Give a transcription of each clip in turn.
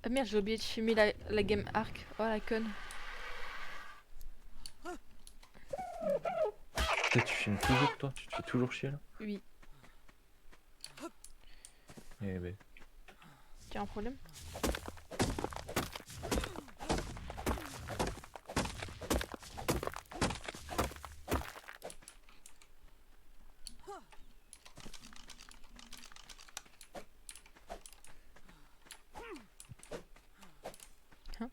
Ah merde, j'ai oublié de filmer la game arc. Oh la conne. Putain, tu filmes toujours toi? Tu te fais toujours chier là? Oui. Eh ben. Tu as un problème? Hein?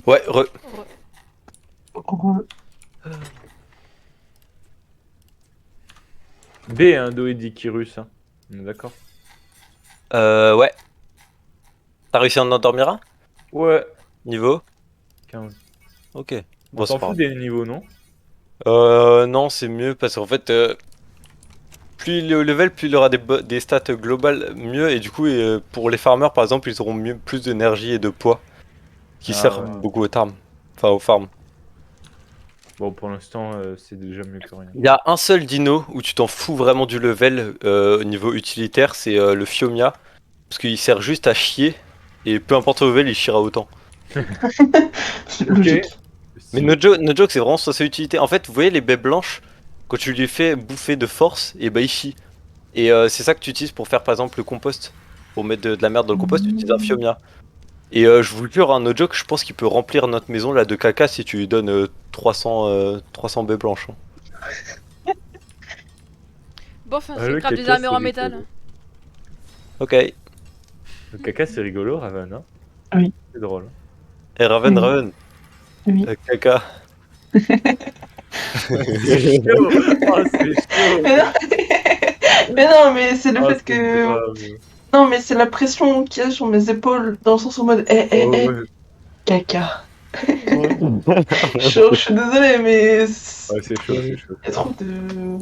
Ouais, B, hein, Doedikirus, hein. On est d'accord? ouais. T'as réussi à en endormir un? Ouais. Niveau? 15. Ok. On Bon, c'est s'en pas fout grave. des niveaux, non? Non, c'est mieux parce qu'en fait, plus il est au level, plus il aura des stats globales mieux. Et du coup, pour les farmers, par exemple, ils auront plus d'énergie et de poids qui Ah sert ouais. beaucoup aux farms. Enfin, aux farms. Bon, pour l'instant, c'est déjà mieux que rien. Il y a un seul dino où tu t'en fous vraiment du level au niveau utilitaire, c'est le Fiomia. Parce qu'il sert juste à chier. Et peu importe le level, il chiera autant. Ok. Logique. Mais Stylé. no joke, c'est vraiment sa utilité. En fait, vous voyez les baies blanches, quand tu lui fais bouffer de force, et bah il chie. Et c'est ça que tu utilises pour faire par exemple le compost. Pour mettre de la merde dans le compost, tu utilises un Fiomia. Et je vous jure, no joke, je pense qu'il peut remplir notre maison là de caca si tu lui donnes 300 baies blanches, hein. Bon, enfin, Ah, je le craft des caca, armures c'est en métal. rigolo. Ok. Et Le caca, c'est rigolo, Raven, hein? Oui. C'est drôle. Raven, Oui. Raven. Oui. Caca. C'est chaud! Oh, c'est chaud! Mais non, mais non, mais c'est le Oh, fait c'est que. grave. Non, mais c'est la pression qu'il y a sur mes épaules, dans le sens en mode, Oh, ouais. caca. Oh. Je suis désolée, mais Ouais, c'est chaud, c'est chaud. il y a trop de.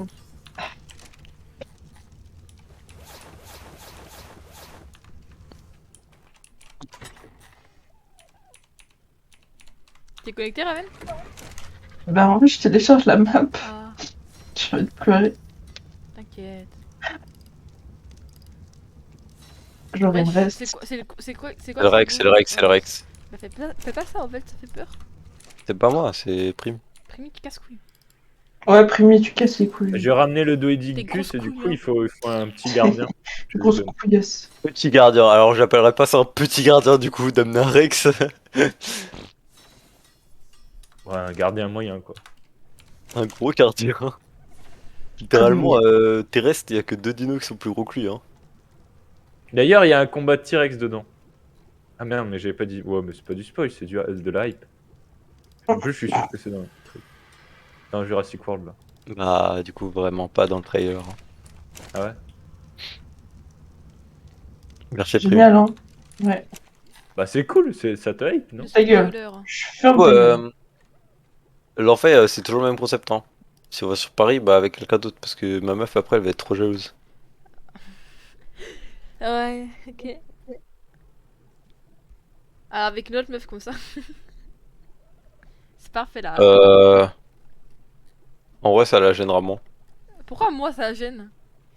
T'es connecté, Raven? Bah, en fait, je télécharge la map. Ah, J'ai envie de pleurer. t'inquiète. Genre, il me Wesh, c'est reste. quoi, c'est quoi C'est le ce Rex, bruit? c'est le Rex, c'est le Ouais. Rex. Bah, fais pas ça en fait, ça fait peur. C'est pas moi, c'est Prime. Primi qui casse-couille. Ouais, Primi, tu casses les couilles. J'ai ramené le T'es grosse Doedicus et du couille, coup, hein. il faut un petit gardien. Je lui Grosse donne. couillasse. Petit gardien, alors j'appellerais pas ça un petit gardien du coup, d'amener un Rex. Ouais, un gardien moyen, quoi. Un gros gardien. Littéralement, Comme. terrestre, il y a que deux dinos qui sont plus gros que lui, hein. D'ailleurs, il y a un combat de T-Rex dedans. Ah merde, mais j'avais pas dit. Ouais, mais c'est pas du spoil, c'est de la hype. En plus, je suis sûr que c'est dans le truc. Dans Jurassic World, là. Bah, du coup, vraiment pas dans le trailer, hein. Ah ouais? Merci Prime. Génial, hein. Ouais. Bah, c'est cool, ça te hype, non? Le Ta gueule. spoiler. Je ferme Ouais, ta gueule. l'en fait, c'est toujours le même concept, hein. Si on va sur Paris, bah avec quelqu'un d'autre, parce que ma meuf après elle va être trop jalouse. Ouais, ok. Alors, avec une autre meuf comme ça. C'est parfait là. Euh... En vrai, ça la gênera moins. Pourquoi moi ça gêne?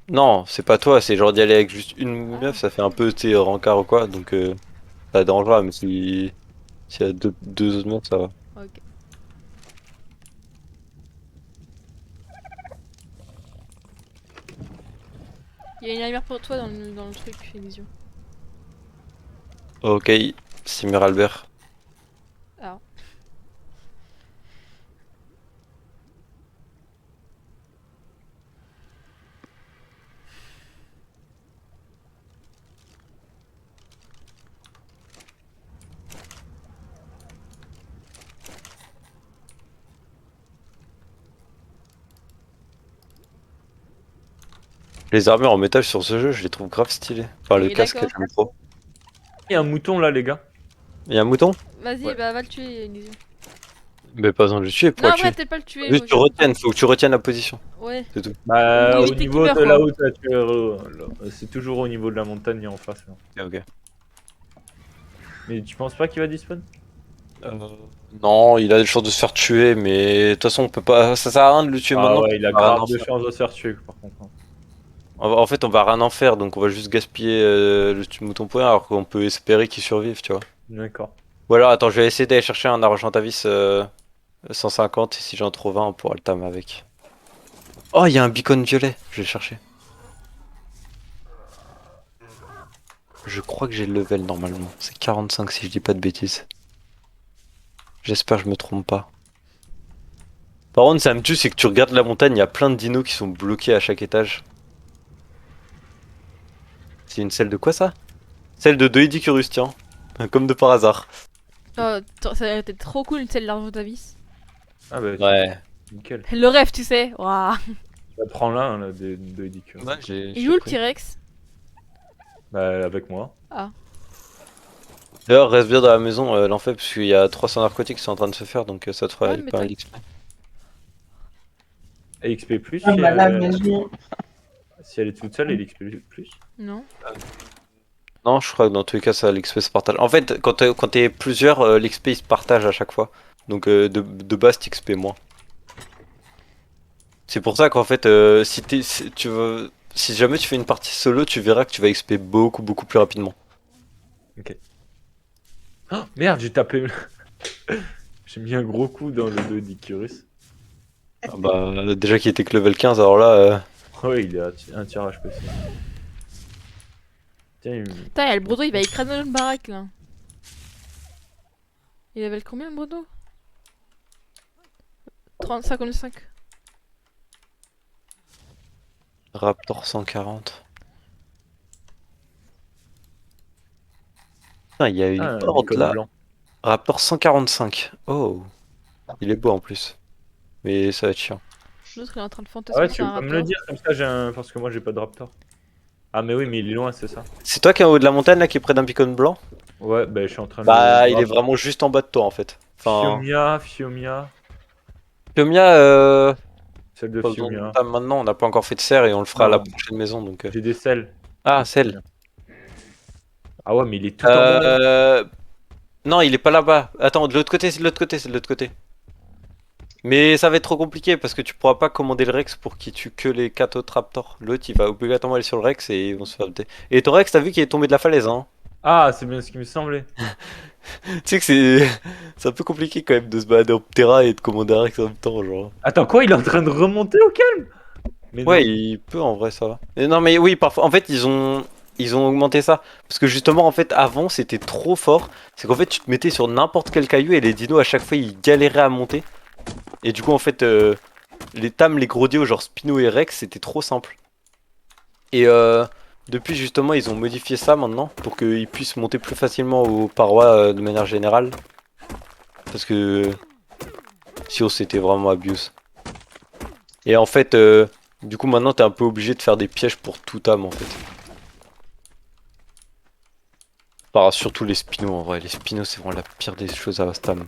Non, c'est pas toi, c'est genre d'y aller avec juste une Ah, meuf, ça fait un peu, tu sais, rencard ou quoi, donc ça dérangera, mais s'il y a deux autres meufs, ça va. ok. Il y a une lumière pour toi dans le truc, Elysion. Ok, Simir Albert. Ah. Les armures en métal sur ce jeu, je les trouve grave stylées. Enfin, le Et casque, d'accord. j'aime trop. Il y a un mouton là, les gars. Il y a un mouton? Vas-y, Ouais. bah va le tuer, Elysion. Mais pas besoin de le tuer pour Non, le en vrai, tuer. peut-être pas le tuer. Juste tu retiennes, faut que tu retiennes la position. Ouais. C'est tout. Bah, Ou au éviter niveau qu'il meure, de là quoi. où t'as tué c'est toujours au niveau de la montagne en face. Là. Ok. Mais tu penses pas qu'il va despawn? Euh, Non, il a des chances de se faire tuer, mais de toute façon, on peut pas. Ça sert à rien de le tuer Ah maintenant. ouais, il a On va rien grave en de faire. chances de se faire tuer par contre. Hein. En fait, on va rien en faire, donc on va juste gaspiller le mouton pour rien, alors qu'on peut espérer qu'il survive, tu vois. D'accord. Ou alors, attends, je vais essayer d'aller chercher un Argentavis 150, et si j'en trouve un, on pourra le tamer avec. Oh, il y a un beacon violet, je vais le chercher. Je crois que j'ai le level normalement. C'est 45 si je dis pas de bêtises. J'espère que je me trompe pas. Par contre, ça me tue, c'est que tu regardes la montagne, il y a plein de dinos qui sont bloqués à chaque étage. C'est une selle de quoi ça? Celle de Doedicurus, tiens. Comme de par hasard. Oh, ça aurait été trop cool, celle de l'argent Davis. Ah bah, Ouais. nickel. Le rêve, tu sais. Waouh. Bah, prends l'un là, de Edicure. Ouais, j'ai. Il joue le T-Rex. Bah, avec moi. Ah. D'ailleurs, reste bien dans la maison, l'enfer, parce qu'il y a 300 narcotiques qui sont en train de se faire, donc ça te fera Ouais, mais pas un t'as- XP. Et XP plus Ah si, bah la maison. si elle est toute seule, elle XP plus. Non. Non, je crois que dans tous les cas, ça, l'XP se partage. En fait, quand t'es plusieurs, l'XP il se partage à chaque fois. Donc de base, t'XP moins. C'est pour ça qu'en fait, si jamais tu fais une partie solo, tu verras que tu vas XP beaucoup, beaucoup plus rapidement. Oh, merde, j'ai tapé. J'ai mis un gros coup dans le dos d'Icarus. Ah bah, déjà qu'il était que level 15, alors là. Ouais, il a un tirage possible. Tiens, Putain, y a le Brodo, il va écraser notre baraque là. Il avait combien le Brodo 55. Raptor 140. Putain, il y a une un horde beacon là. blanc. Rapport 145. Oh, il est beau en plus. Mais ça va être chiant. L'autre il est en train de Ah fantasmer ouais, sur tu un peux me le rapport. dire comme ça, j'ai un. Parce que moi j'ai pas de raptor. Ah, mais oui, mais il est loin, c'est ça. C'est toi qui es en haut de la montagne là qui est près d'un beacon blanc? Ouais, bah je suis en train de Bah, il est grave. vraiment juste en bas de toi en fait. Enfin, Fiomia. Fiomia, Celle de pas besoin de Fiomia. table maintenant, on n'a pas encore fait de serre et on le fera à la Non. prochaine maison donc. J'ai des selles. Ah, celle. Ah ouais, mais il est tout en bas. Là. Non, il est pas là-bas. Attends, de l'autre côté, c'est de l'autre côté, c'est de l'autre côté. Mais ça va être trop compliqué parce que tu pourras pas commander le Rex pour qu'il tue que les 4 autres Raptors. L'autre il va obligatoirement aller sur le Rex et ils vont se faire buter. Et ton Rex, t'as vu qu'il est tombé de la falaise, hein? Ah, c'est bien ce qui me semblait. Tu sais que c'est un peu compliqué quand même de se balader en Terra et de commander un Rex en même temps, genre. Attends, quoi, il est en train de remonter au calme? Mais Ouais, non. il peut en vrai, ça va. Mais non, mais oui, parfois. En fait, ils ont augmenté ça. Parce que justement, en fait, avant, c'était trop fort. C'est qu'en fait, tu te mettais sur n'importe quel caillou et les dinos, à chaque fois, ils galéraient à monter. Et du coup, en fait, les Tam, les gros dios, genre Spino et Rex, c'était trop simple. Et depuis, justement, ils ont modifié ça maintenant pour qu'ils puissent monter plus facilement aux parois de manière générale. Parce que sinon, c'était vraiment abuse. Et en fait, du coup, maintenant, t'es un peu obligé de faire des pièges pour tout âme, en fait. Enfin, surtout les spinos, en vrai. Les spinos, c'est vraiment la pire des choses à stam.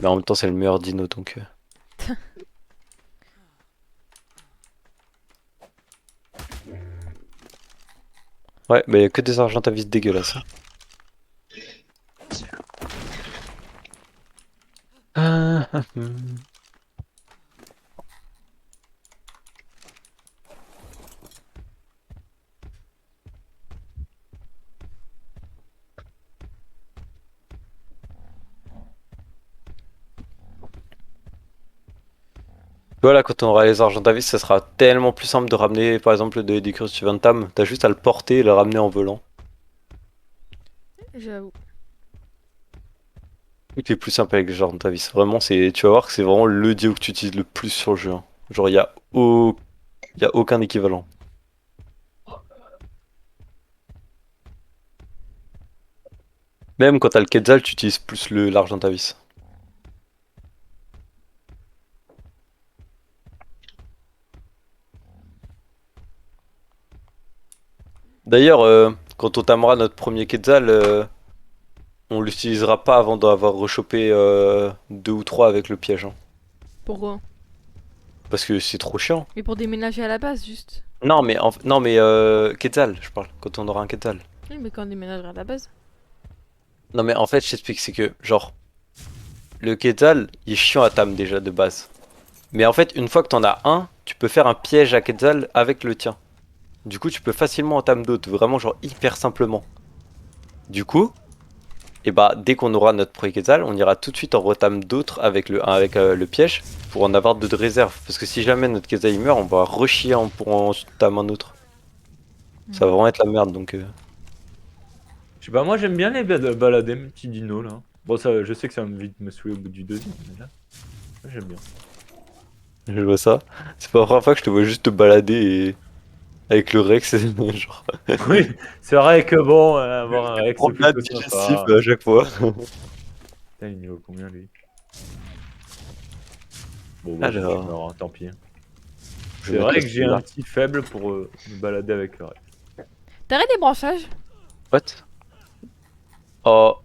Mais en même temps, c'est le meilleur dino, donc... Ouais, mais y a que des argentavis dégueulasses. Voilà, quand on aura les argentavis, ça sera tellement plus simple de ramener, par exemple, des Crucius Suventam. T'as juste à le porter et le ramener en volant. J'avoue. Tout est plus simple avec les argentavis. Vraiment, tu vas voir que c'est vraiment le dio que tu utilises le plus sur le jeu. Hein. Genre, y a aucun équivalent. Même quand t'as le Quetzal, tu utilises plus l'Argentavis. D'ailleurs, quand on tamera notre premier Quetzal, on l'utilisera pas avant d'avoir rechopé 2 ou 3 avec le piège. Hein. Pourquoi? Parce que c'est trop chiant. Mais pour déménager à la base, juste. Non mais, Quetzal, je parle, quand on aura un Quetzal. Oui, mais quand on déménagera à la base. Non mais en fait, je t'explique, c'est que, genre, le Quetzal, il est chiant à tam déjà de base. Mais en fait, une fois que t'en as un, tu peux faire un piège à Quetzal avec le tien. Du coup, tu peux facilement en tam d'autres, vraiment genre hyper simplement. Du coup, et bah dès qu'on aura notre premier Quetzal, on ira tout de suite en retam d'autres avec le piège pour en avoir deux de réserve. Parce que si jamais notre Quetzal il meurt, on va rechier pour en tam un autre. Ça va vraiment être la merde donc. Je sais pas, moi j'aime bien les balader, mes petits dinos là. Bon, ça, je sais que ça va vite me saouler au bout du deuxième, mais là, j'aime bien. Je vois ça. C'est pas la première fois que je te vois juste te balader et... avec le Rex, genre. Oui, c'est vrai que bon, avoir un Rex, c'est Promenade plutôt digestive sympa. à chaque fois. Putain, il est niveau combien lui? Bon, bah, Alors. je suis mort, hein, tant pis. Je C'est vais vrai mettre que j'ai celui-là. un petit faible pour me balader avec le Rex. T'arrêtes des branchages? What? Oh,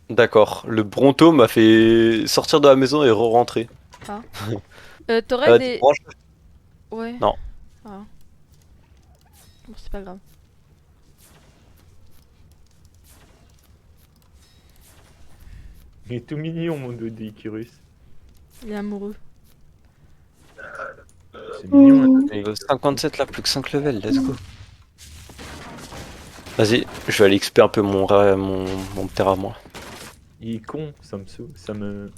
d'accord. Le Bronto m'a fait sortir de la maison et re-rentrer. T'aurais Tu des. branches? Ouais. Non. Ah. Bon, c'est pas grave. Il est tout mignon, mon Dodicurus. Il est amoureux. C'est mignon. Hein. 57 là, plus que 5 levels, let's go. Vas-y, je vais aller XP un peu mon terre à moi. Il est con, ça me saoule, ça me...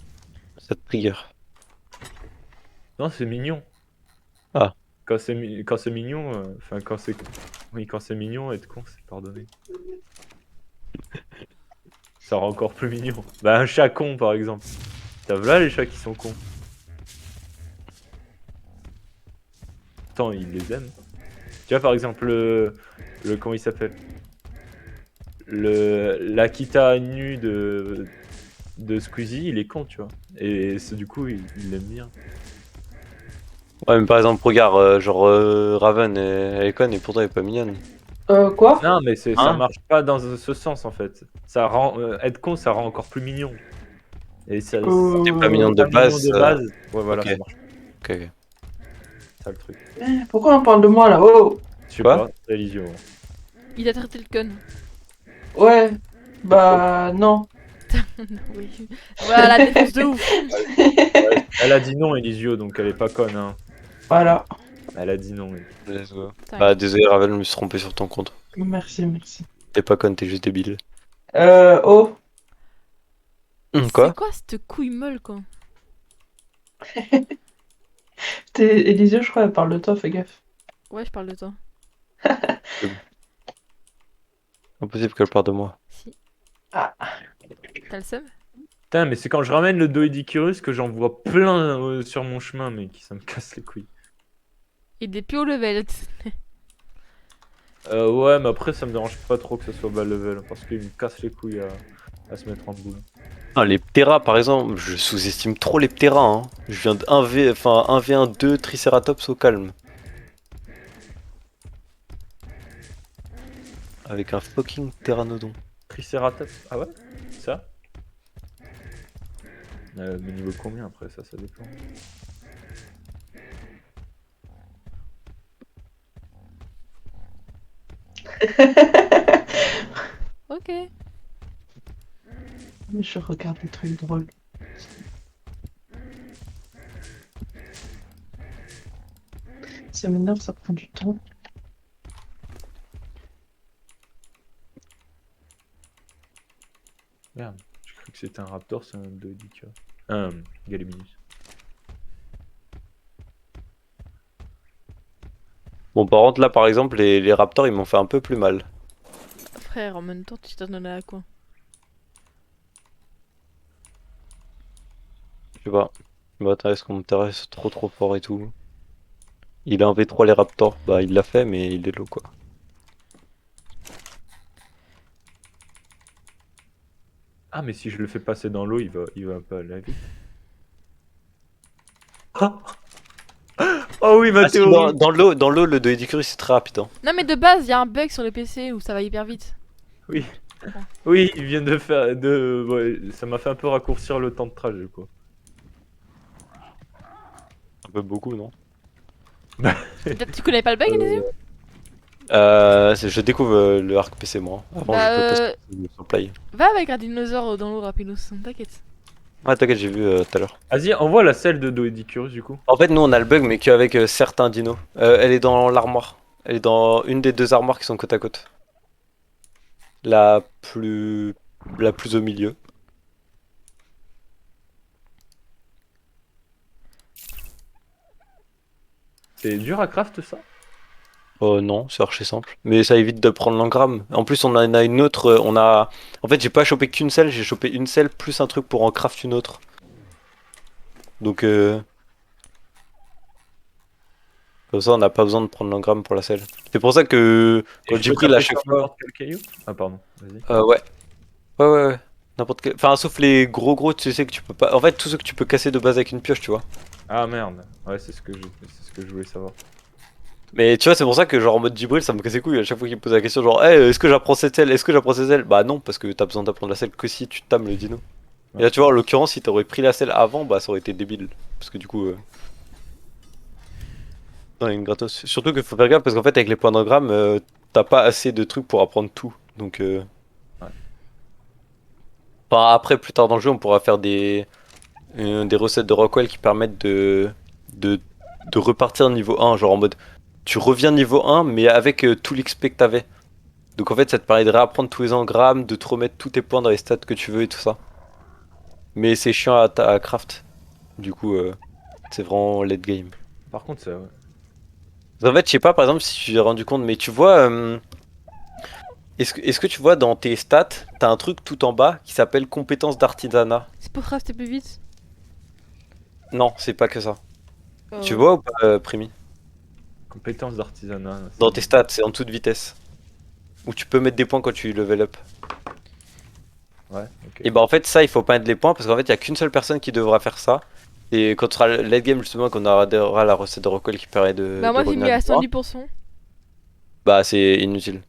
Ça te trigger. Non, c'est mignon. Ah. Quand c'est mignon, enfin quand c'est... Oui, quand c'est mignon, être con, c'est pardonné. Ça rend encore plus mignon. Bah un chat con par exemple. T'as là les chats qui sont cons. Attends, ils les aiment. Tu vois par exemple comment il s'appelle? L'Akita nu de Squeezie, il est con, tu vois. Et du coup, il l'aime bien. Ouais, mais par exemple, regarde, Raven, elle est conne et pourtant elle est pas mignonne. Quoi? Non, mais ça Hein? marche pas dans ce sens en fait. Ça rend être con, ça rend encore plus mignon. Et ça, T'es pas mignon de pas mignon base. de base. Ouais, voilà, ok. ça marche. Ok, ok. C'est ça le truc. Pourquoi on parle de moi là? Oh! Je sais Quoi pas, c'est religion. Il a traité le con. Ouais. Bah non. Oui. Voilà, la défense de ouf. Elle a dit non, Elisio, donc elle est pas conne. Hein. Voilà. Elle a dit non. Oui. Let's go. Putain, Bah, désolé, Raven, je me suis trompé sur ton compte. Merci, merci. T'es pas conne, t'es juste débile. Oh. Quoi? c'est quoi cette couille molle, quoi? Elisée, je crois, elle parle de toi, fais gaffe. Ouais, je parle de toi. Impossible qu'elle parte de moi. Si. Ah. T'as le seum? Putain, mais c'est quand je ramène le Doedicurus que j'en vois plein sur mon chemin, mais qui ça me casse les couilles. Et des plus haut level. Ouais, mais après, ça me dérange pas trop que ce soit bas level, parce qu'il me casse les couilles à se mettre en boule. Ah, les Ptera, par exemple, je sous-estime trop les Ptera. Hein. Je viens de 1v1-2 Triceratops au calme. Avec un fucking Pteranodon. Triceratops, ah ouais? Ça? Mais niveau combien après, ça dépend. Ok. Mais je regarde des trucs drôles. Ça m'énerve, ça prend du temps. Merde, j'ai cru que c'était un raptor, c'est un Doedicurus. Un Gallimimus. Bon, par contre, là, par exemple, les Raptors, ils m'ont fait un peu plus mal. Frère, en même temps, tu t'en donnes à quoi? Je sais pas. Il m'intéresse qu'on m'intéresse trop fort et tout. Il a un V3 les Raptors. Bah, il l'a fait, mais il est low, quoi. Ah, mais si je le fais passer dans l'eau, il va pas aller vite. Ah oh oui, ma Ah, si, théorie. dans l'eau, le Doedicurus, c'est très rapide. Hein. Non, mais de base, il y a un bug sur le PC où ça va hyper vite. Oui. Oui, il vient de faire. Ouais, ça m'a fait un peu raccourcir le temps de trajet, quoi. Un peu beaucoup, non? Peut-être tu connais pas le bug, Elysium? Je découvre le arc PC moi. Avant, Bah, je peux pas sur Play. Va avec un dinosaure dans l'eau rapidos, t'inquiète. Ah, t'inquiète, j'ai vu tout à l'heure. Vas-y, envoie la selle de Doedicurus, du coup. En fait, nous, on a le bug, mais qu'avec certains dinos. Elle est dans l'armoire. Elle est dans une des deux armoires qui sont côte à côte. La plus... La plus au milieu. C'est dur à craft, ça? Oh non, c'est archi simple. Mais ça évite de prendre l'engramme. En plus, on en a une autre. On a. En fait, j'ai pas chopé qu'une selle, j'ai chopé une selle plus un truc pour en craft une autre. Donc, comme ça, on n'a pas besoin de prendre l'engramme pour la selle. C'est pour ça que Et quand je peux Jibril à taper chaque sur fois. n'importe quel caillou? Ah, pardon, vas-y. Ouais. Ouais. N'importe quel. Enfin, sauf les gros, tu sais que tu peux pas. En fait, tous ceux que tu peux casser de base avec une pioche, tu vois. Ah merde, ouais, c'est ce que je voulais savoir. Mais tu vois, c'est pour ça que, genre, en mode Jibril, ça me casse les couilles à chaque fois qu'il me pose la question, genre, hey, est-ce que j'apprends cette selle? Est-ce que j'apprends cette selle? Bah non, parce que t'as besoin d'apprendre la selle que si tu tames le dino. Et là, tu vois, en l'occurrence, si t'aurais pris la selle avant, bah ça aurait été débile. Parce que du coup. Non, une gratos. Surtout qu'il faut faire gaffe, parce qu'en fait, avec les points d'engramme, t'as pas assez de trucs pour apprendre tout. Donc. Ouais. Enfin, après, plus tard dans le jeu, on pourra faire des recettes de Rockwell qui permettent de, de repartir niveau 1, genre en mode tu reviens niveau 1 mais avec tout l'XP que t'avais. Donc en fait ça te permet de réapprendre tous les engrammes, de te remettre tous tes points dans les stats que tu veux et tout ça. Mais c'est chiant à craft. Du coup c'est vraiment late game. Par contre, ça, ouais. En fait je sais pas par exemple si tu t'es rendu compte mais tu vois est-ce que tu vois dans tes stats t'as un truc tout en bas qui s'appelle compétences d'artisanat. C'est pour crafter plus vite. Non c'est pas que ça. Tu Euh, vois ou pas Primi? Compétences d'artisanat. Dans tes stats, c'est en dessous de vitesse. Où tu peux mettre des points quand tu level up. Ouais, ok. Et bah en fait ça il faut pas mettre les points parce qu'en fait il y a qu'une seule personne qui devra faire ça. Et quand tu seras late game justement qu'on aura la recette de recall qui permet Bah, moi de j'ai revenir mis à à niveau 1, 110%. bah c'est inutile.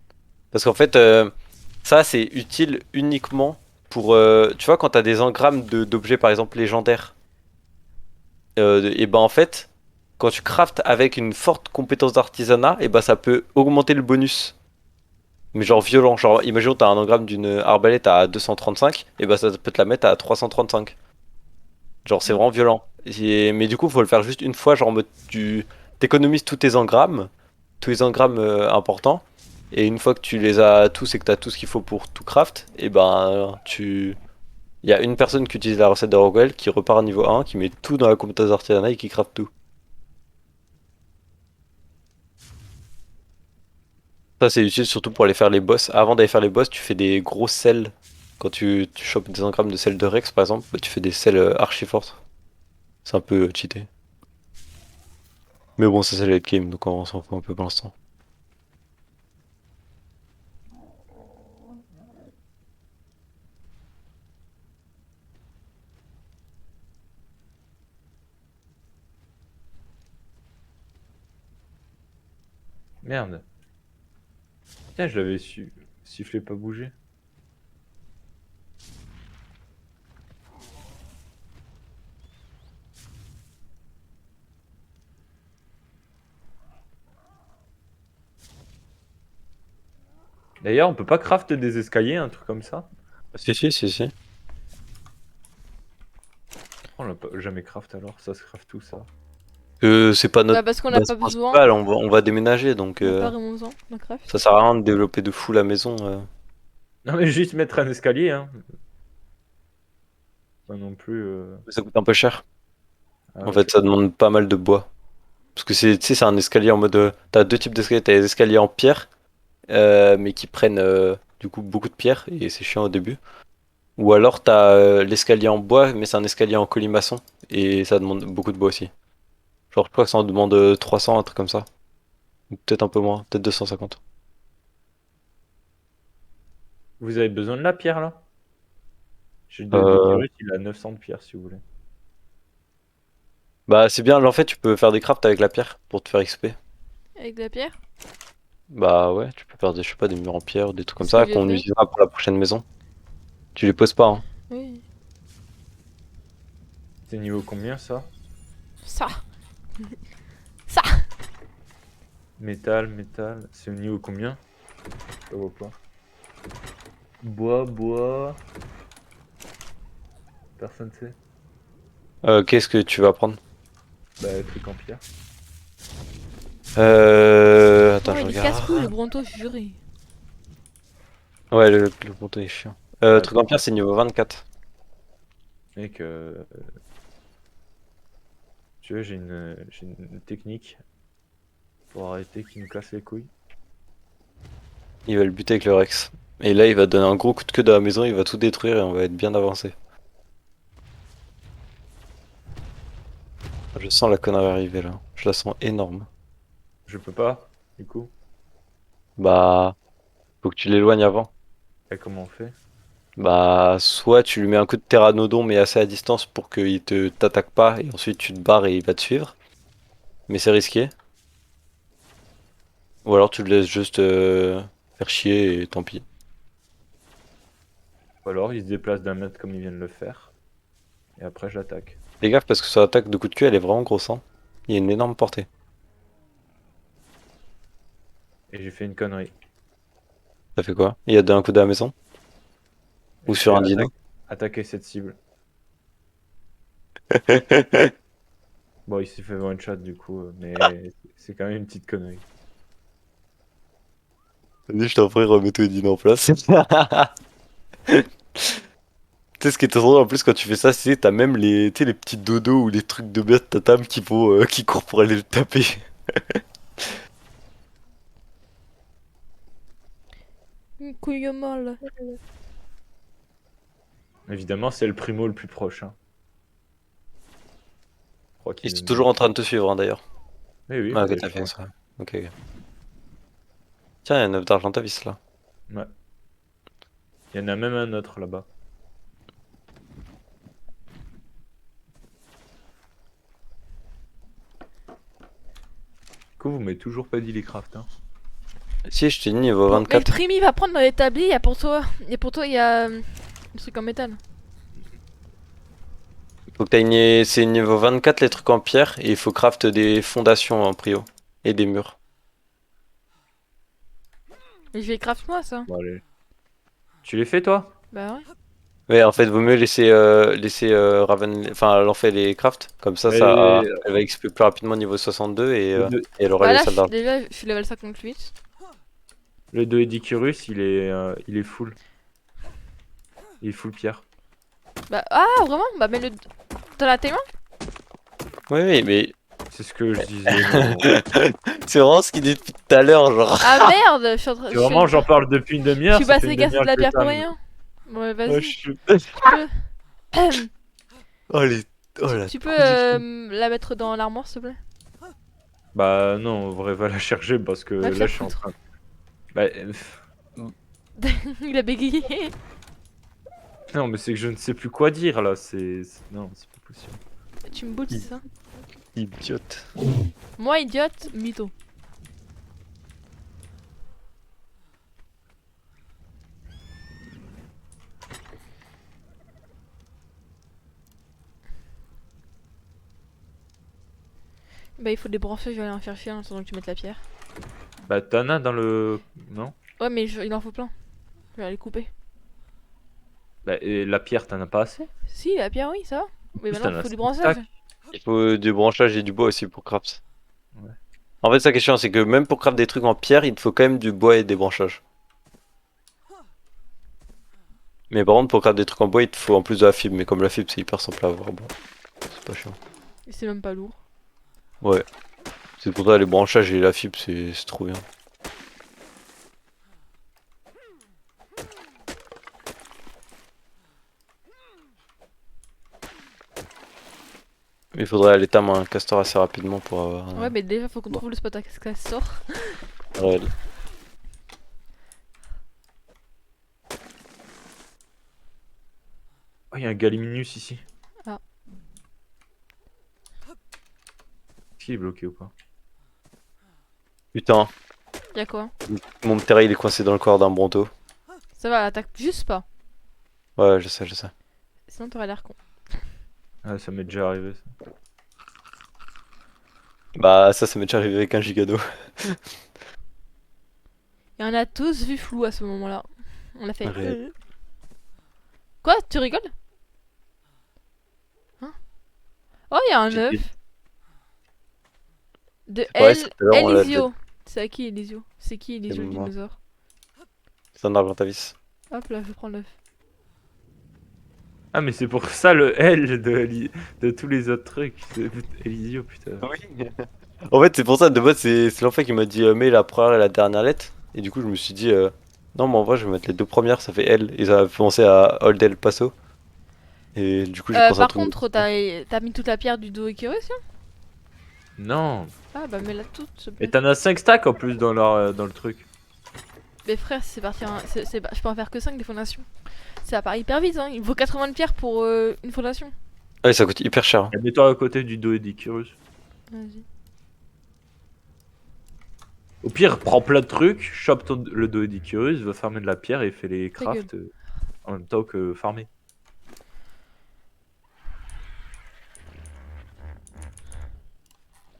Parce qu'en fait ça c'est utile uniquement pour tu vois quand t'as des engrammes d'objets par exemple légendaires. Et bah en fait quand tu craftes avec une forte compétence d'artisanat et bah ça peut augmenter le bonus. Mais genre violent, genre imaginons t'as un engramme d'une arbalète à 235, et bah ça peut te la mettre à 335. Genre c'est vraiment violent. Mais du coup faut le faire juste une fois, genre en mode tu t'économises tous les engrammes importants, et une fois que tu les as tous et que t'as tout ce qu'il faut pour tout craft, et ben tu... Il y a une personne qui utilise la recette de Rockwell qui repart à niveau 1, qui met tout dans la compétence d'artisanat et qui craft tout. Ça c'est utile surtout pour aller faire les boss. Avant d'aller faire les boss, tu fais des gros selles. Quand tu chopes des engrammes de sel de Rex par exemple, bah, tu fais des selles archi fortes. C'est un peu cheaté. Mais bon, ça c'est le late game, donc on s'en fout un peu pour l'instant. Merde. Putain, je l'avais su... sifflé pas bouger. D'ailleurs, on peut pas craft des escaliers, un truc comme ça? Si. On l'a pas jamais craft alors, ça se craft tout ça. C'est pas notre Bah, parce qu'on n'a base pas besoin. principale, on va déménager donc On n'a pas vraiment besoin d'un craft. ça sert à rien de développer de fou la maison. Non mais juste mettre un escalier, hein. Pas non plus... Ça coûte un peu cher. Ah, En ok. fait, ça demande pas mal de bois. Parce que tu sais, c'est un escalier en mode. T'as deux types d'escaliers. T'as les escaliers en pierre, mais qui prennent du coup beaucoup de pierre et c'est chiant au début. Ou alors t'as l'escalier en bois, mais c'est un escalier en colimaçon et ça demande beaucoup de bois aussi. Genre, je crois que ça en demande 300, un truc comme ça. Ou peut-être un peu moins, peut-être 250. Vous avez besoin de la pierre là? J'ai le Euh, Doedicurus, il a 900 de pierre si vous voulez. Bah, c'est bien, en fait, tu peux faire des crafts avec la pierre pour te faire XP. Avec de la pierre. Bah ouais, tu peux faire des, je sais pas, des murs en pierre ou des trucs comme Ce ça que j'ai qu'on fait. utilisera pour la prochaine maison. Tu les poses pas, hein. Oui. C'est niveau combien ça? Ça. Métal, métal. C'est au niveau combien? Je vois pas. Bois, bois. Personne sait. Qu'est-ce que tu vas prendre? Bah, truc en pierre. Attends, Oh, je il est casse-couille le regarde. Bronto, je suis juré. Ouais, le bouton est chiant. Ouais, Truc en pierre, c'est niveau 24. mec, tu vois, j'ai une technique pour arrêter qu'il me casse les couilles. Il va le buter avec le Rex. Et là, il va donner un gros coup de queue dans la maison, il va tout détruire et on va être bien avancé. Je sens la connerie arriver là. Je la sens énorme. Je peux pas, du coup. Bah, faut que tu l'éloignes avant. Et comment on fait? Bah, soit tu lui mets un coup de pteranodon mais assez à distance pour qu'il te t'attaque pas et ensuite tu te barres et il va te suivre. Mais c'est risqué. Ou alors tu le laisses juste faire chier et tant pis. Ou alors il se déplace d'un mètre comme il vient de le faire. Et après je l'attaque. Fais gaffe parce que son attaque de coup de queue elle est vraiment grosse, hein. Il y a une énorme portée. Et j'ai fait une connerie. Ça fait quoi? Il y a un coup de la maison? Ou J'ai sur fait un dino? attaquer cette cible. Bon, il s'est fait one shot du coup, mais c'est quand même une petite connerie. Vas-y, je t'en prie, remets tout dino en place. Tu sais ce qui est trop drôle en plus quand tu fais ça, c'est t'as même les, tu sais, les petits dodos ou les trucs de merde de ta table qui vont, qui courent pour aller le taper. Une couille molle. Évidemment, c'est le primo le plus proche. Hein. Je crois Ils qu'il est sont mort. toujours en train de te suivre hein, d'ailleurs. Mais oui, Ah bah, ok, je t'as fait crois. ça. Ok, ok. Tiens, il y a un œuf d'Argentavis là. Ouais. Il y en a même un autre là-bas. Du coup, vous m'avez toujours pas dit les crafts. Hein. Si, je t'ai dit niveau Bon, mais le 24. primi va prendre dans l'établi, il y a pour toi. Et pour toi, il y a le truc en métal. Faut que t'ailles c'est niveau 24 les trucs en pierre et il faut craft des fondations en prio. Et des murs. Et je vais craft moi ça. Bon, allez. Tu les fais toi? Bah ouais. Ouais, en fait, vaut mieux laisser Raven, enfin, elle en fait les crafts. Comme ça, Mais les, elle va XP plus rapidement niveau 62 les deux, et elle aura Bah les là, salles d'argent. déjà, je suis level 58. le 2 Edicurus, il est full. Il est full pierre. Bah, ah, vraiment? Bah, mais le. T'en as tellement? Oui, oui, mais C'est ce que je disais. Mais... c'est vraiment ce qu'il dit depuis tout à l'heure, genre. Ah merde! Je suis en train. C'est vraiment, j'en parle depuis une Je demi-heure. suis Ça fait passé une casser demi-heure de la que pierre ça pour me- rien. Ouais, Ouais, vas-y. je suis- Tu peux. Oh, oh la Tu peux production. la mettre dans l'armoire, s'il te plaît? Bah non, en vrai, va la chercher parce que Va te là, la je suis en foutre. train. Bah, Il a bégayé. non, mais c'est que je ne sais plus quoi dire là. Non, c'est pas possible. Tu me boules, c'est ça? Idiote. Moi, idiote, mytho. Bah, il faut des branchages, je vais aller en faire chier en attendant que tu mettes la pierre. Bah, t'en as dans le. Non? Ouais, mais il en faut plein. Je vais aller couper. Bah, et la pierre, t'en as pas assez? Si, la pierre, oui, ça va. Mais Plus, maintenant, t'en il as faut du 5 branchage. stacks. Il faut du branchage et du bois aussi pour craft. Ouais. En fait, sa question, c'est que même pour craft des trucs en pierre, il te faut quand même du bois et des branchages. Mais par contre, pour craft des trucs en bois, il te faut en plus de la fibre. Mais comme la fibre, c'est hyper simple à avoir, bon, c'est pas chiant. Et c'est même pas lourd. Ouais. C'est pour ça les branchages et la fibre, c'est trop bien. Il faudrait aller tamer un castor assez rapidement pour avoir Ouais, mais déjà, faut qu'on bon. trouve le spot à ce qu'elle sort. un réel. Oh, il y a un Galiminus ici. Ah. Est-ce qu'il est bloqué ou pas? Putain. Y'a quoi? Mon Ptera il est coincé dans le corps d'un Bronto. Ça va, attaque juste pas. Ouais, je sais, je sais. Sinon t'aurais l'air con. Ah, ça m'est déjà arrivé ça. Bah, ça m'est déjà arrivé avec un Gigano. Et on a tous vu flou à ce moment-là. On a fait. Ouais. Quoi? Tu rigoles? Hein? Oh, y'a un J'ai œuf. dit- De Ouais, c'est tout à l'heure, on l'a Elisio. C'est à qui Elisio? C'est qui Elisio le moi. dinosaure? C'est un Argentavis. Hop là, je prends l'œuf. Ah, mais c'est pour ça le L de tous les autres trucs. C'est Elisio, putain. Oui. En fait, c'est pour ça, de base, c'est l'enfant qui m'a dit mets la première et la dernière lettre. Et du coup, je me suis dit non, mais en vrai, je vais mettre les deux premières, ça fait L. Et ça a fait penser à Old El Paso. Et du coup, j'ai pensé à Par tout. contre, t'as mis toute la pierre du dos Icarus là? Non. Ah bah mets-la toute, s'il te Et plaît. t'en as 5 stacks en plus dans, dans le truc. Mais frère, c'est parti. Je peux en faire que 5 des fondations. Ça part hyper vite, hein. Il faut 80 de pierre pour une fondation. Ouais, ça coûte hyper cher. Et mets-toi à côté du Doedicurus. Vas-y. Au pire, prends plein de trucs, chope le Doedicurus, va farmer de la pierre et fais les Ta crafts en même temps que farmer.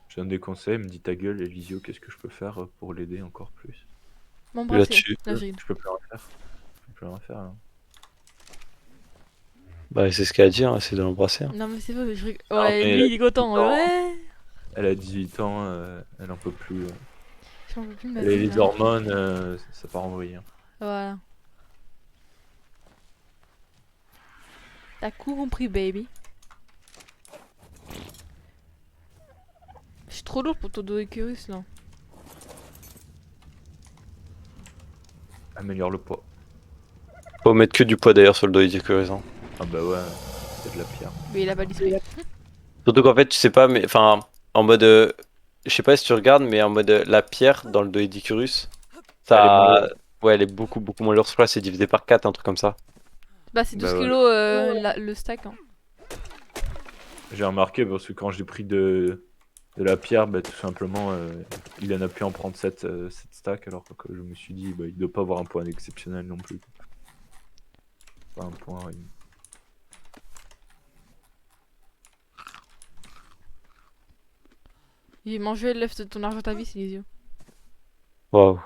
Je donne des conseils, me dit ta gueule, Elisio, qu'est-ce que je peux faire pour l'aider encore plus? M'embrasser. Là-dessus. Là, je rigole. Je peux plus rien faire. Je peux plus rien faire. Hein. Bah, c'est ce qu'elle a dit, hein, c'est de l'embrasser. Hein. Non mais c'est vrai, je rigole. Non, Ouais, mais lui il est content. non. Ouais. Elle a 18 ans, elle en peut plus. J'en peux plus de ma Elle a vie, les là. hormones, ça part en vrille. Hein. Voilà. T'as compris, baby. Je suis trop lourd pour ton dos Icarus là. Améliore le poids. Faut mettre que du poids d'ailleurs sur le dos Icarus. Hein. Ah bah ouais, c'est de la pierre. Mais il a pas disparu. Surtout qu'en fait, tu sais pas, mais enfin, en mode. Je sais pas si tu regardes, mais en mode la pierre dans le dos Icarus, Elle est moins ça. lourde. Ouais, elle est beaucoup moins lourde. Je crois que c'est divisé par 4, un truc comme ça. Bah c'est 12 Bah ouais. kilos le stack. Hein. J'ai remarqué parce que quand j'ai pris de la pierre, bah, tout simplement, il en a pu en prendre 7 stacks alors que je me suis dit, bah, il doit pas avoir un point exceptionnel non plus. Pas un point. J'ai mangé l'œuf de ton argent ta vie, c'est les yeux. Waouh.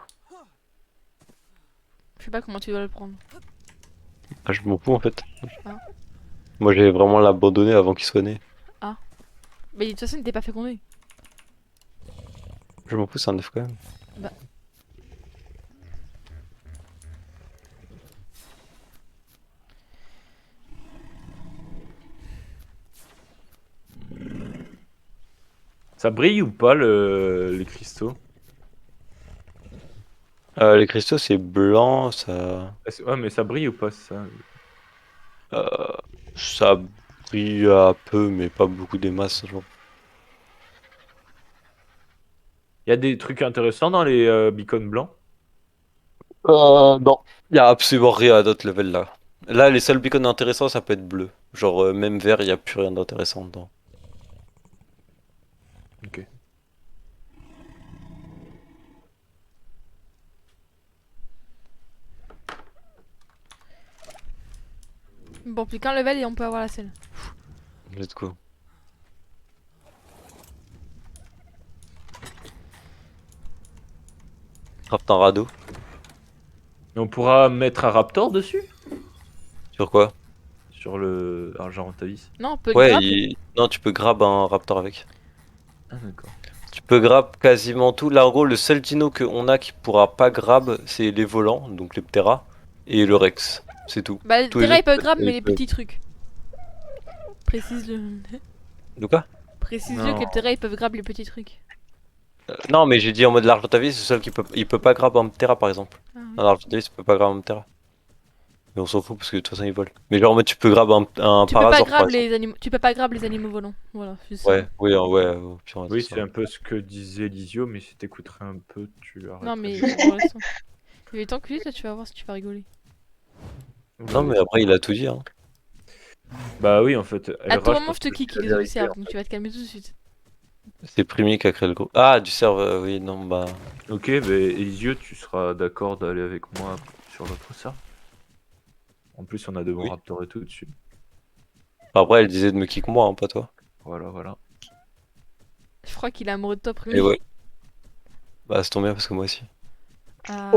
Je sais pas comment tu dois le prendre. Ah, je m'en fous en fait. Ah. Moi, j'ai vraiment l'abandonné avant qu'il soit né. Mais de toute façon, il t'est pas fécondé. Je m'en fous, c'est un œuf quand même. Bah. Ça brille ou pas les cristaux? Les cristaux, c'est blanc, ça. Ouais, mais ça brille ou pas ça? Euh, Ça brille un peu, mais pas beaucoup des masses. Genre. Il y a des trucs intéressants dans les beacons blancs? Non. Il y a absolument rien à d'autres level là. Là, les seuls beacons intéressants, ça peut être bleu. Genre, même vert, il n'y a plus rien d'intéressant dedans. Ok. Bon, plus qu'un level et on peut avoir la selle. Let's go. Craft un radeau. Et on pourra mettre un raptor dessus? Sur quoi? Sur le Argentavis. Non, on peut le Ouais, grab. non, tu peux grab un raptor avec. Ah d'accord. Tu peux grab quasiment tout. Là, en gros, le seul dino qu'on a qui pourra pas grab, c'est les volants, donc les Ptera, et le Rex. C'est tout. Bah, Tous les Terra il autres, peut grab, mais les ils peuvent. petits trucs. Précise-le. De quoi? Précise-le Non. que les Terra ils peuvent grab les petits trucs. Non, mais j'ai dit en mode l'Argentavis, c'est le seul qui peut. Il peut pas grab un Ptera par exemple. Ah, oui. Un Argentavis peut pas grab un Ptera. Mais on s'en fout parce que de toute façon ils volent. Mais genre en mode tu peux grab un Tu peux pas Parasaur par grab exemple. les animaux. Tu peux pas grab les animaux volants. Voilà, juste ça. Ouais, oui, ouais. Au pire, on va Oui, dire ça. c'est un peu ce que disait Lisio, mais si t'écouterais un peu, tu arrêterais. Non mais pour l'instant. Il est temps que là tu vas voir si tu vas rigoler. Non, mais après il a tout dit. Hein. Bah oui, en fait. À tout Elra, moment pense je te que kick c'est la les vérité, observes, en donc fait. tu vas te calmer tout de suite. C'est Primi qui a créé le groupe. Ah, du serveur, oui, non, bah. Ok, bah Elisio, tu seras d'accord d'aller avec moi sur l'autre serveur. En plus, on a de bons Oui. raptors et tout dessus. Après, elle disait de me kick moi, hein, pas toi. Voilà, voilà. Je crois qu'il est amoureux de toi, Et premier. ouais. Bah, c'est tombé bien parce que moi aussi. Ah.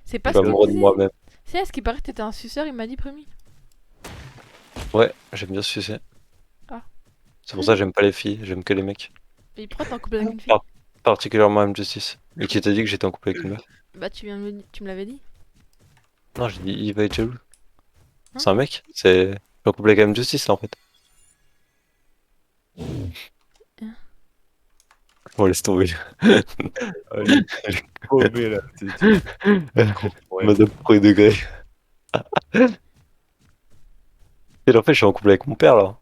C'est Je pas suis ce qu'il amoureux de disait. moi-même. C'est à ce qui paraît que t'étais un suceur, il m'a dit, premier. Ouais, j'aime bien ce succès. Ah. C'est pour ça que j'aime pas les filles, j'aime que les mecs. Et pourquoi t'es en couple avec une fille? Particulièrement M-Justice. Et qui t'a dit que j'étais en couple avec une meuf? Bah, tu me l'avais dit. Non, j'ai dit il va être jaloux. Hein? C'est un mec? C'est. Je suis en couple avec M-Justice là en fait. Hein? Bon, laisse tomber. Allez, paumé là. Ouais. Madame premier degré. Et en fait, je suis en couple avec mon père là.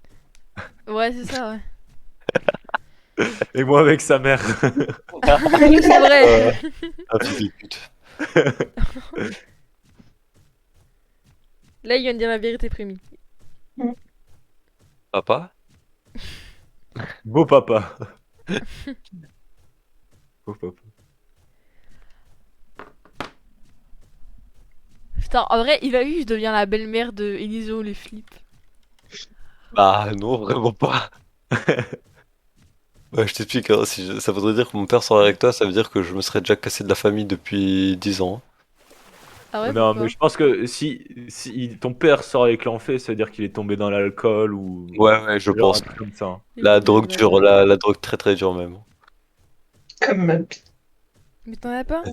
Ouais, c'est ça, ouais. Et moi avec sa mère. C'est vrai. Un fils de pute. Là, il vient de dire la vérité, Prémi. Papa? Beau papa. Beau papa. Putain, en vrai, il a vu, je deviens la belle-mère de Eliso, les flips. Bah non, vraiment pas. Bah, je t'explique, hein, ça voudrait dire que mon père serait avec toi, ça veut dire que je me serais déjà cassé de la famille depuis 10 ans. Ah ouais, Non, pourquoi? mais je pense que si ton père sort avec l'enfait, ça veut dire qu'il est tombé dans l'alcool ou Ouais, je genre un pense. truc comme ça, hein. Il est La tombé drogue dans dure, l'alcool. la drogue très très dure même. Comme ma bite. Mais t'en as pas?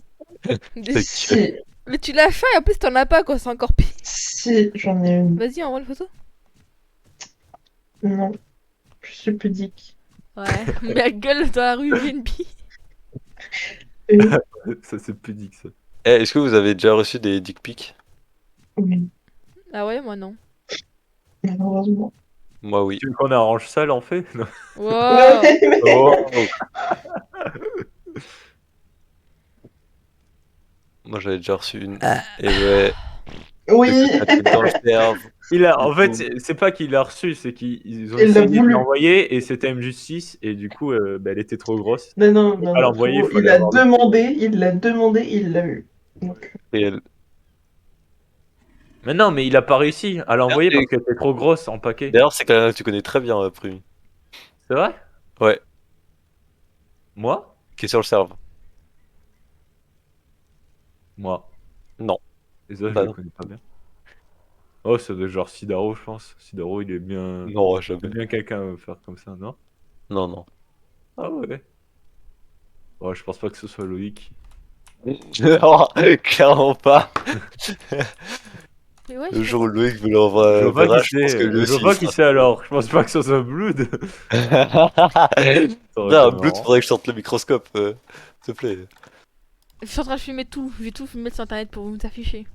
C'est Si, Mais tu l'as fait, et en plus t'en as pas, quoi, c'est encore pire. si, j'en ai une. Vas-y, envoie une photo. Non, je suis pudique. Ouais, mais elle gueule dans la rue, BNB. Euh, Ça, c'est pudique, ça. Eh, est-ce que vous avez déjà reçu des dick pics? oui, Ah ouais, moi non. malheureusement. Moi oui. Tu veux qu'on arrange ça, l'enfait? Non. Wow. Oh. Moi j'avais déjà reçu une. Et ouais, Oui, la tête dans le cerveau. En fait, c'est pas qu'il l'a reçu, c'est qu'ils ont Il l'a essayé de voulu. l'envoyer et c'était M-Justice et du coup, bah, elle était trop grosse. Non, non, Faut non, pas non, l'envoyer, frérot, il fallait avoir il l'a demandé, il l'a eu. Donc, Et elle- Mais non, mais il a pas réussi à l'envoyer D'ailleurs, parce qu'elle était trop grosse en paquet. D'ailleurs, c'est quelqu'un que tu connais très bien, Primi. C'est vrai? Ouais, Moi? qui est sur le serveur. Moi. Non. Et ça, je Bah le non. connais pas bien. Oh, ça doit être genre Sidaro, je pense. Sidaro, il est bien. Non, C'est jamais. bien quelqu'un à faire comme ça, non? Non, non. Ah ouais. Ouais, je pense pas que ce soit Loïc. Non, clairement pas. Mais ouais, Le je jour où pense- Loïc veut l'envoyer Je vois pas verra, qui je pense que c'est. lui Je vois aussi il pas qui sera. c'est alors. Je pense pas que ce soit Blood. Ça aurait Là, été un Blood, marrant. faudrait que je sorte le microscope, s'il te plaît. Je suis en train de filmer tout. Je vais tout mettre sur internet pour vous afficher.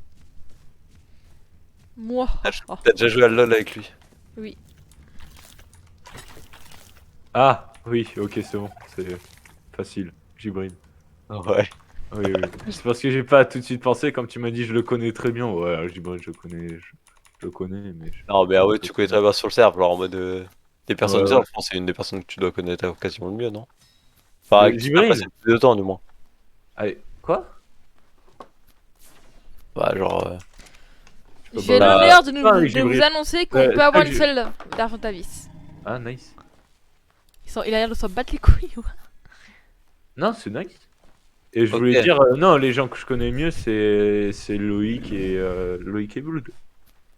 Moi. Oh. T'as déjà joué à LoL avec lui? Oui. Ah, oui, ok, c'est bon. C'est facile. J'hybride. Ouais. Oui, oui. C'est parce que j'ai pas tout de suite pensé, comme tu m'as dit, je le connais très bien. Ouais, j'hybride, je connais. Je le connais, mais. Non, mais ah ouais, tu connais très bien sur le serve, genre en mode. Des personnes Ouais, du serve, ouais. je pense que c'est une des personnes que tu dois connaître quasiment le mieux, non? Enfin, avec qui t'as J'hybride. passé le plus de temps, du moins. Allez, quoi? Bah, genre. Je peux J'ai pas- l'honneur de, Ah, de j'hybride. vous annoncer qu'on Ouais, peut avoir ça, une seule d'Argentavis. Ah, nice. Il a l'air de s'en battre les couilles. Ouais. Non, c'est nice. Et je Ok. voulais dire, non, les gens que je connais mieux, c'est Loïc et Blood.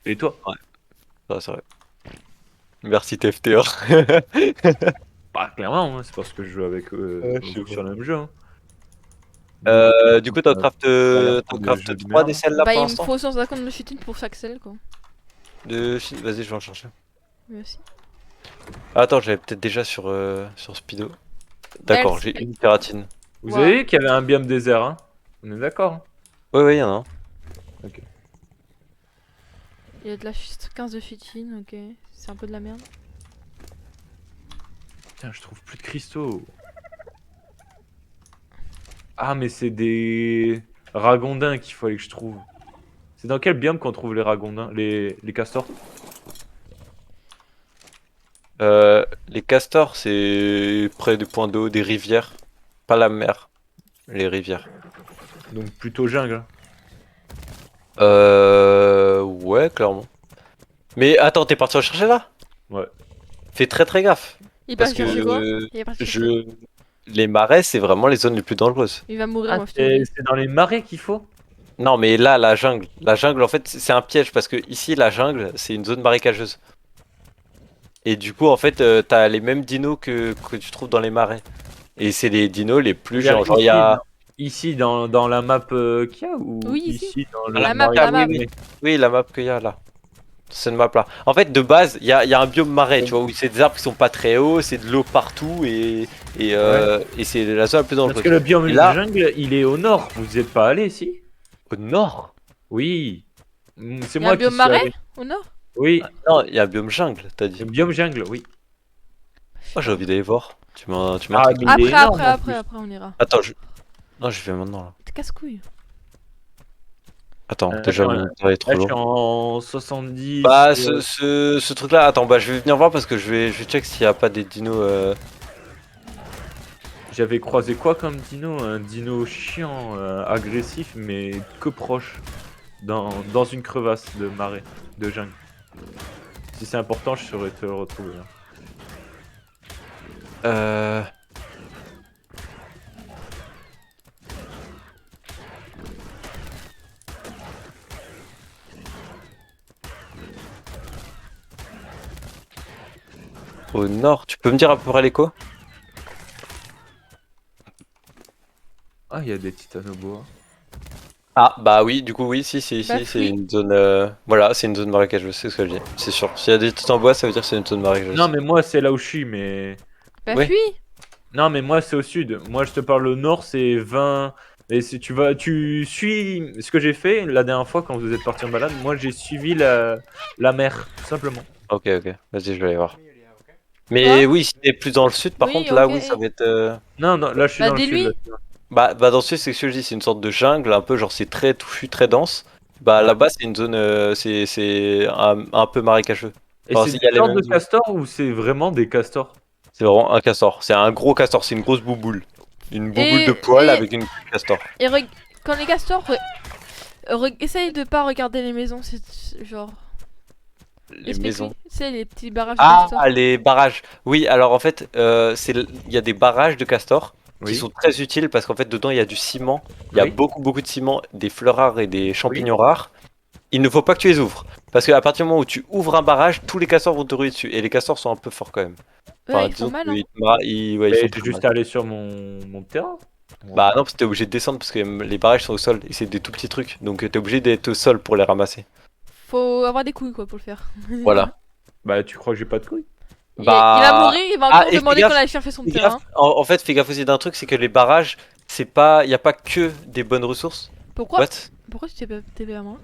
Et toi? Ouais, c'est vrai. Merci TFTR. Bah, clairement, hein, c'est parce que je joue avec Ouais, on je joue sais sur le même jeu. Hein. Du coup, t'en craftes des 3 des merde. selles là Bah, pour il me l'instant? faut 150 de chutine pour chaque sel, quoi. Vas-y, je vais en chercher. Merci. Ah, attends, j'avais peut-être déjà sur Speedo. D'accord, Merci. j'ai une kératine. Vous Wow. avez vu qu'il y avait un biome désert, hein? On est d'accord, hein? Ouais, y'en a un. Il y a de la 15 de chutine, ok. C'est un peu de la merde. Putain, je trouve plus de cristaux. Ah, mais c'est des ragondins qu'il fallait que je trouve. C'est dans quel biome qu'on trouve les ragondins, les castors? Les castors, c'est près des points d'eau, des rivières. Pas la mer, les rivières. Donc plutôt jungle. Ouais, clairement. Mais attends, t'es parti rechercher là? Ouais. Fais très gaffe. Il est Parce parti chercher quoi? que Il est parti chercher quoi? les marais, c'est vraiment les zones les plus dangereuses. Il va mourir, Ah, moi, je te le dis. c'est dans les marais qu'il faut? Non, mais là, la jungle, en fait, c'est un piège parce que ici, la jungle, c'est une zone marécageuse. Et du coup, en fait, t'as les mêmes dinos que tu trouves dans les marais. Et c'est les dinos les plus géants. Genre, il y a. Ici dans la map qu'il y a ou Oui, ici. ici dans La le map, marais la map. oui, Oui, la map qu'il y a là. Cette map là. En fait, de base, il y a un biome marais, tu vois, où c'est des arbres qui sont pas très hauts, c'est de l'eau partout et c'est la zone la plus dangereuse. Parce que le biome Et là- jungle, il est au nord. Vous y êtes pas allé ici? Au nord? Oui. C'est Il y a moi un qui biome suis marais allé. au nord? Oui. Non, il y a un biome jungle, t'as dit. Le biome jungle, oui. Moi, j'ai envie d'aller voir. Tu m'as Ah, intrigué. mais il est énorme, en Après, plus. on ira. Attends, non, je vais maintenant là. T'es casse-couille. Attends, déjà, attends, mon travail est trop Là, je suis lourd. en 70. Bah, ce truc là, attends, bah, je vais venir voir parce que je vais check s'il y a pas des dinos. J'avais croisé quoi comme dino? Un dino chiant, agressif, mais que proche. Dans une crevasse de marais, de jungle. Si c'est important, je saurais te le retrouver. Hein. Au nord, tu peux me dire à peu près l'écho? Ah, il y a des titanoboa. Ah, bah oui, du coup, oui, si, Bah, c'est fuis. une zone. Voilà, c'est une zone marécageuse, c'est ce que je dis, c'est sûr. S'il y a des trucs en bois, ça veut dire que c'est une zone marécageuse. Non, mais moi, c'est là où je suis, mais. Bah, Ouais. fuis. Non, mais moi, c'est au sud. Moi, je te parle au nord, c'est 20. Et si tu suis ce que j'ai fait la dernière fois quand vous êtes parti en balade, moi, j'ai suivi la mer, tout simplement. Ok, vas-y, je vais aller voir. Mais Quoi? oui, si t'es plus dans le sud, par Oui, contre, là, ok. oui, ça va être. Non, non, là, je suis Bah, dans le sud. dis-lui. là. Bah, dans le sud, c'est ce que je dis, c'est une sorte de jungle, un peu genre c'est très touffu, très dense. Bah, Ouais. là-bas, c'est une zone. C'est un peu marécageux. Et Enfin, c'est il y des a les sortes mêmes. de castors ou c'est vraiment des castors? C'est vraiment un castor. C'est un gros castor, c'est une grosse bouboule. Une bouboule de poil avec une castor. Et quand les castors, essaye de pas regarder les maisons, c'est genre. Les Explique-lui. maisons. C'est les petits barrages de Ah, castors. les barrages. Oui, alors en fait, il y a des barrages de castors qui Oui. sont très utiles parce qu'en fait, dedans, il y a du ciment. Il y a Oui. beaucoup de ciment, des fleurs rares et des champignons rares. Il ne faut pas que tu les ouvres. Parce qu'à partir du moment où tu ouvres un barrage, tous les castors vont te ruer dessus. Et les castors sont un peu forts quand même. Ouais, ils disons font mal, que hein. ils Mais font j'ai très juste mal. allé sur mon terrain. Bah non, parce que t'es obligé de descendre parce que les barrages sont au sol. Et c'est des tout petits trucs. Donc t'es obligé d'être au sol pour les ramasser. Faut avoir des couilles, quoi, pour le faire. Voilà. Bah, tu crois que j'ai pas de couilles? Il Bah- va mourir, il va Ah, encore et demander fais gaffe, qu'on aille chercher son Fais terrain. gaffe. En fait, fais gaffe aussi d'un truc, c'est que les barrages, c'est pas, y a pas que des bonnes ressources. Pourquoi What? Pourquoi tu t'es vers moi?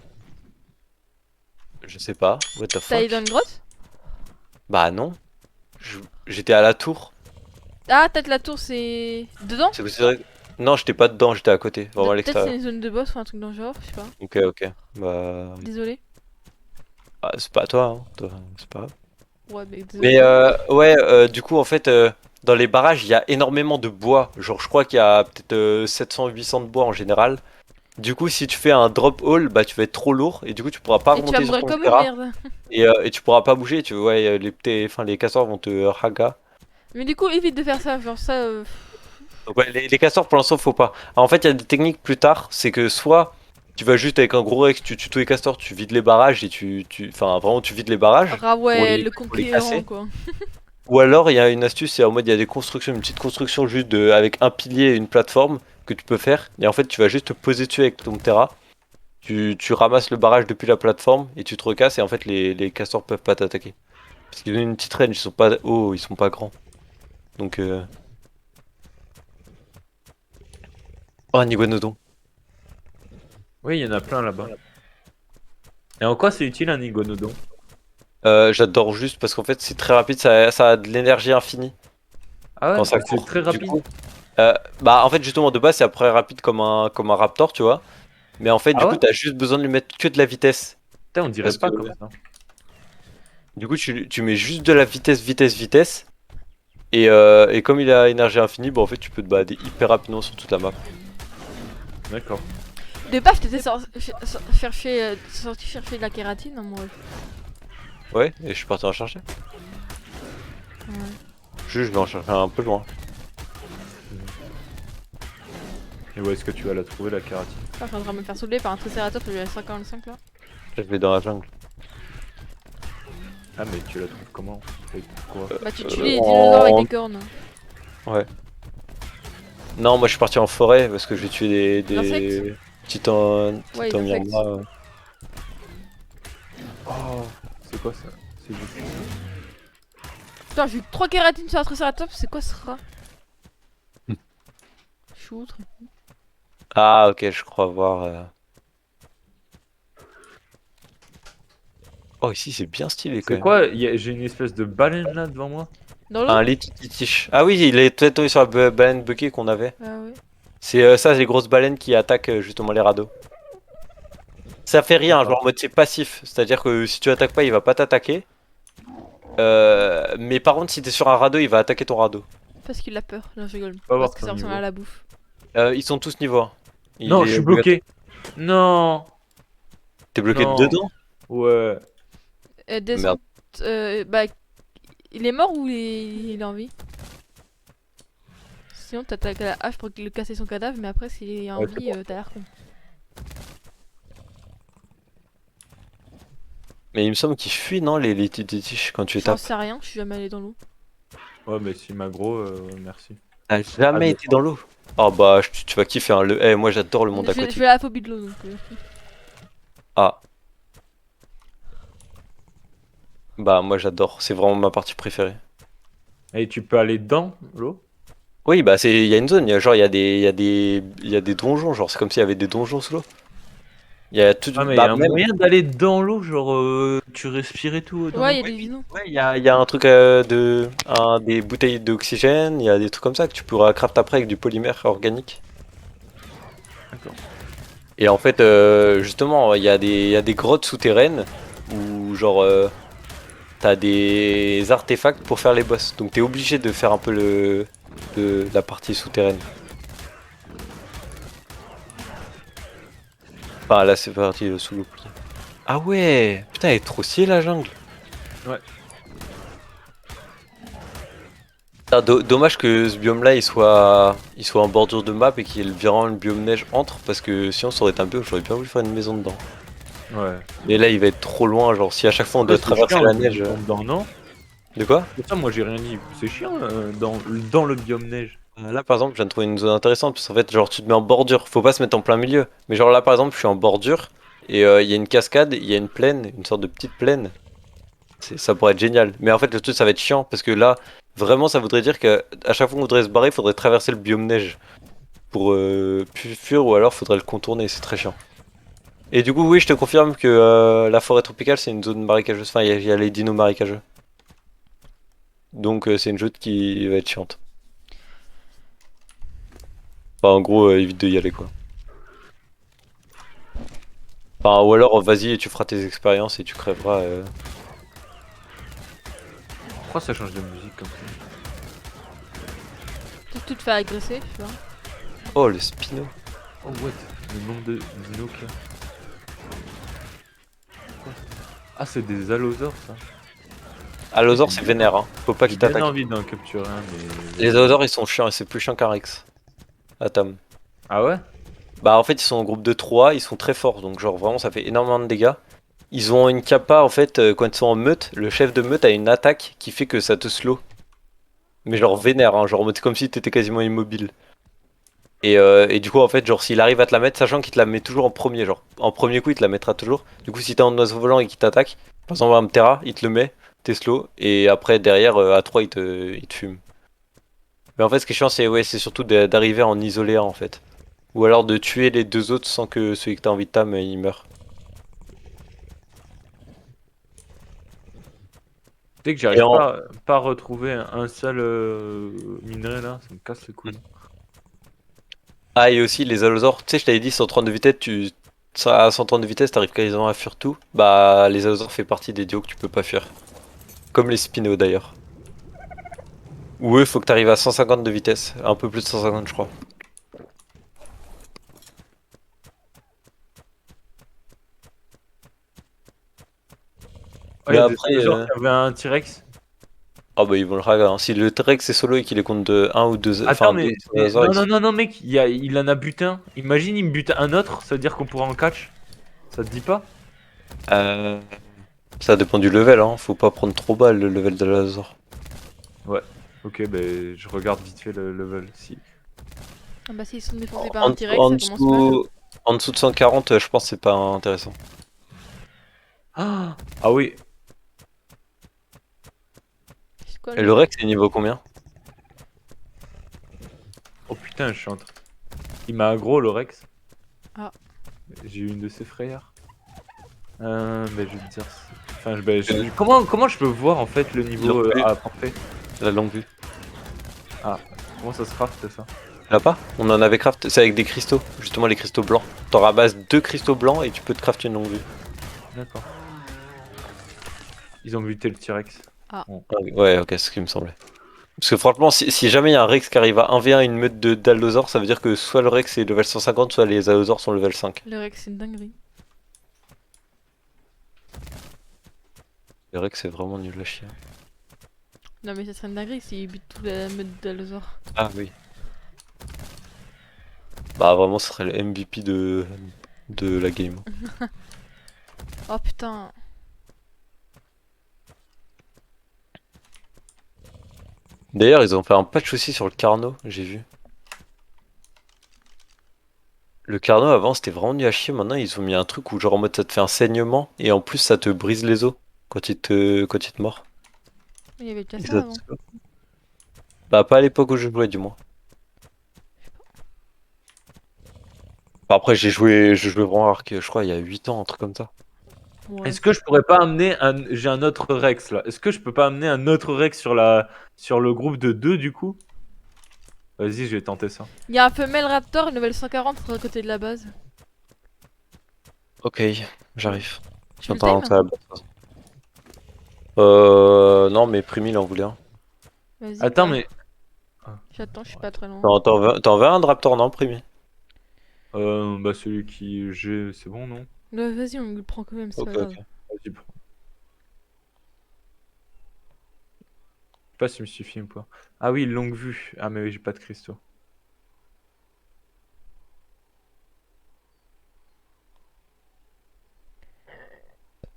Je sais pas. What the T'es allé fuck? dans une grotte? Bah non. J'étais à la tour. Ah, peut-être la tour, c'est. Dedans? C'est vrai. Non, j'étais pas dedans, j'étais à côté, vraiment à Peut-être c'est l'extérieur. une zone de boss ou un truc dans le genre, je sais pas. Ok. Bah, Désolé. c'est pas toi, hein. C'est pas grave. Ouais, mais désolé. Mais ouais, du coup, en fait, dans les barrages, il y a énormément de bois. Genre, je crois qu'il y a peut-être 700-800 de bois en général. Du coup, si tu fais un drop haul, bah tu vas être trop lourd et du coup, tu pourras pas Et tu vas remonter sur mourir ton comme une terrain merde. et tu pourras pas bouger. Les castors vont te raga. Mais du coup, évite de faire ça, genre ça. Donc ouais, les castors pour l'instant, faut pas. Alors, en fait, il y a des techniques plus tard. C'est que soit tu vas juste avec un gros rex, tu tues tous les castors, tu vides les barrages et enfin, vraiment, tu vides les barrages. Ah ouais, les- le pour les casser. conquérant, quoi. Ou alors il y a une astuce, c'est en mode il y a des constructions, une petite construction juste avec un pilier et une plateforme que tu peux faire. Et en fait tu vas juste te poser dessus avec ton terra. Tu ramasses le barrage depuis la plateforme et tu te recasses et en fait les castors peuvent pas t'attaquer. Parce qu'ils ont une petite range, ils sont pas hauts, ils sont pas grands. Donc Oh un iguanodon. Oui, il y en a plein là-bas. Et en quoi c'est utile un iguanodon? J'adore juste parce qu'en fait c'est très rapide, ça a de l'énergie infinie Ah ouais, quand ça c'est court. très Du rapide. coup, bah en fait justement de base c'est après rapide comme un raptor tu vois. Mais en fait Ah du coup ouais t'as juste besoin de lui mettre que de la vitesse. Putain, on dirait Parce pas que- comme ça. Du coup, tu mets juste de la vitesse. Et comme il a énergie infinie, bah en fait, tu peux te balader hyper rapidement sur toute la map. D'accord. De base, t'étais sorti chercher de la kératine, hein, moi. Ouais, et je suis parti en chercher. Ouais. Juste, je vais en chercher un peu loin. Et où est-ce que tu vas la trouver la kératine? Je suis en train de me faire soulever par un tricératops, il y a 55 là. Je vais dans la jungle. Ah mais tu la trouves comment? Et pourquoi? Bah, tu tues les dinosaures avec en- des cornes. Non, moi je suis parti en forêt parce que je vais tuer des Insectes titans Ouais, les insectes. Myanmar. Oh, c'est quoi ça? C'est juste... Putain, j'ai eu 3 kératines sur un tricératops, c'est quoi ce rat? Choutre. Ah, ok, je crois voir. Oh, ici c'est bien stylé quand C'est même. quoi? J'ai une espèce de baleine là devant moi? Dans l'eau? Un lititiche. Ah oui, il est peut-être tombé sur la baleine bucket qu'on avait. Ah ouais. C'est ça, les grosses baleines qui attaquent justement les radeaux. Ça fait rien, genre en mode c'est passif. C'est-à-dire que si tu attaques pas, il va pas t'attaquer. Mais par contre, si t'es sur un radeau, il va attaquer ton radeau. Parce qu'il a peur. Non, je rigole. Pas voir Parce que ton ça ressemble niveau. à la bouffe. Ils sont tous niveau 1. Non, je suis bloqué. Non. T'es bloqué Non. dedans? Ouais. Descente. Bah. Il est mort ou il est en vie? Sinon, t'attaques à la hache pour le casser son cadavre, mais après, s'il est en Ouais, vie, t'as l'air con. Mais il me semble qu'ils fuient, non, les lititiches quand tu les J'en tapes? sais rien, je suis jamais allé dans l'eau. Ouais, mais si m'aggro, merci. T'as jamais Ah, été dans l'eau? Oh bah, tu vas kiffer, hein. Moi j'adore le monde Je aquatique. fais la phobie de l'eau donc. Ah. Bah, moi j'adore, c'est vraiment ma partie préférée. Et tu peux aller dans l'eau? Oui, bah, il y a une zone, genre, il y a des donjons, genre, c'est comme s'il y avait des donjons sous l'eau. Il y a tout. Ah, mais Bah, y a un même. moyen d'aller dans l'eau, genre tu respires et tout dans Ouais, l'eau? il y a des dinos. Ouais, il y a un truc des bouteilles d'oxygène, il y a des trucs comme ça que tu pourras craft après avec du polymère organique. D'accord. Et en fait, justement, il y a des grottes souterraines où, genre, t'as des artefacts pour faire les boss. Donc t'es obligé de faire un peu la partie souterraine. Enfin, là, c'est parti sous l'eau. Ah ouais! Putain, elle est trop stylée la jungle! Ouais. Ah, dommage que ce biome-là il soit en bordure de map et qu'il y ait vraiment le biome neige entre, parce que sinon ça aurait été un biome, j'aurais bien voulu faire une maison dedans. Ouais. Mais là il va être trop loin, genre si à chaque fois on doit C'est traverser chiant, la le neige. biome Dans, non? De quoi? C'est ça, moi j'ai rien dit. C'est chiant dans le biome neige. Là par exemple je viens de trouver une zone intéressante, parce qu'en fait genre tu te mets en bordure, faut pas se mettre en plein milieu. Mais genre là par exemple je suis en bordure, et il y a une cascade, il y a une plaine, une sorte de petite plaine. Ça pourrait être génial. Mais en fait le truc ça va être chiant, parce que là vraiment ça voudrait dire qu'à chaque fois qu'on voudrait se barrer, il faudrait traverser le biome neige. Pour fuir, ou alors faudrait le contourner, c'est très chiant. Et du coup, oui, je te confirme que la forêt tropicale c'est une zone marécageuse. Enfin, il y a les dinos marécageux. Donc, c'est une zone qui va être chiante. Enfin, en gros, évite de y aller quoi. Enfin, ou alors, vas-y et tu feras tes expériences et tu crèveras. Pourquoi ça change de musique comme ça? Peut-être tu te fais agresser, tu vois. Oh, le Spino. Oh, what? Le nombre de dinos qu'il y a. Quoi? Ah, c'est des allosaures ça. Allosaure, c'est vénère, hein. Faut pas J'ai qu'il bien t'attaque. envie d'en capturer un, mais. Les allosaures, ils sont chiants et c'est plus chiant qu'un Rex. Atom. Ah ouais? Bah en fait ils sont en groupe de 3, ils sont très forts, donc genre vraiment ça fait énormément de dégâts. Ils ont une capa en fait, quand ils sont en meute, le chef de meute a une attaque qui fait que ça te slow. Mais genre vénère, hein, genre c'est comme si t'étais quasiment immobile. Et du coup en fait genre s'il arrive à te la mettre, sachant qu'il te la met toujours en premier, genre en premier coup il te la mettra toujours. Du coup si t'es en oiseau volant et qu'il t'attaque, par exemple un Ptera, il te le met, t'es slow, et après derrière à 3 il te fume. Mais en fait ce qui est chiant c'est ouais, c'est surtout d'arriver à en isoler un en fait. Ou alors de tuer les deux autres sans que celui que t'as envie de tam il meure. Tu sais que j'arrive Et en- pas à retrouver un seul minerai là, ça me casse les couilles. Ah et aussi les allosaures, tu sais je t'avais dit 130 de vitesse, à 130 de vitesse t'arrives quasiment à fuir tout. Bah les allosaures fait partie des dios que tu peux pas fuir. comme les Spino d'ailleurs. Ou eux, faut que t'arrives à 150 de vitesse. Un peu plus de 150, je crois. Ah, Mais il y a des après, dinosaures qui avaient un T-Rex. ah bah ils vont le raga, hein. Si le T-Rex est solo et qu'il les compte de 1 ou 2, Attends, enfin 2 mais dinosaures, non, non, non, non, mec, il en a buté un. Imagine, il me bute un autre, ça veut dire qu'on pourra en catch. Ça te dit pas? Euh, ça dépend du level, hein. Faut pas prendre trop bas le level de l'Alazor. Ouais. Ok, ben je regarde vite fait le level. Si. Ah bah s'ils sont défoncés par un T-Rex, En ça commence mal. dessous, en dessous de 140, je pense que c'est pas intéressant. Ah, ah oui. C'est quoi Et le Rex, c'est niveau combien? Oh putain, je suis en train. Il m'a aggro le Rex. Ah. J'ai eu une de ses frayeurs. Ben je vais te dire. Enfin, comment je peux voir en fait le niveau Longue vue. à parfait? La longue vue. Comment ça se craft ça? Là pas? On en avait craft, c'est avec des cristaux, justement les cristaux blancs. T'en ramasses 2 cristaux blancs et tu peux te craft une longue vue. D'accord. Ils ont buté le T-Rex. Ouais, ok, c'est ce qui me semblait. Parce que franchement, si jamais il y a un Rex qui arrive à 1v1 une meute d'Allosaur, ça veut dire que soit le Rex est level 150, soit les Allosaurs sont level 5. Le Rex, c'est une dinguerie. Le Rex c'est vraiment nul à chier. Non mais ça serait une dinguerie s'ils butent toute la meute d'Allosaur. Ah oui. Bah vraiment, ce serait le MVP de la game. Oh putain. D'ailleurs, ils ont fait un patch aussi sur le Carno, j'ai vu. Le Carno avant c'était vraiment nul à chier, maintenant ils ont mis un truc où genre en mode ça te fait un saignement et en plus ça te brise les os quand il te mord. Il y avait déjà Et ça ça avant. te- Bah pas à l'époque où je jouais du moins. Enfin, après je jouais vraiment Arc, je crois il y a 8 ans, un truc comme ça. Ouais. Est-ce que je pourrais pas amener un. J'ai un autre Rex là. Est-ce que je peux pas amener un autre Rex sur le groupe de 2 du coup? Vas-y, je vais tenter ça. Il y a un femelle raptor, une level 140 à côté de la base. Ok, j'arrive. Tu le J'entends time? ça. Non mais Primi il en voulait un. Vas-y. Attends, bah, mais. J'attends, je suis pas très loin. T'en veux un de Raptor non Primi? Bah celui qui j'ai, c'est bon non? Ouais, vas-y, on le prend quand même, c'est Ok, pas grave. ok. Vas-y, prends. Je sais pas s'il me suffit ou pas. Ah oui, longue vue. Ah mais oui, j'ai pas de cristaux.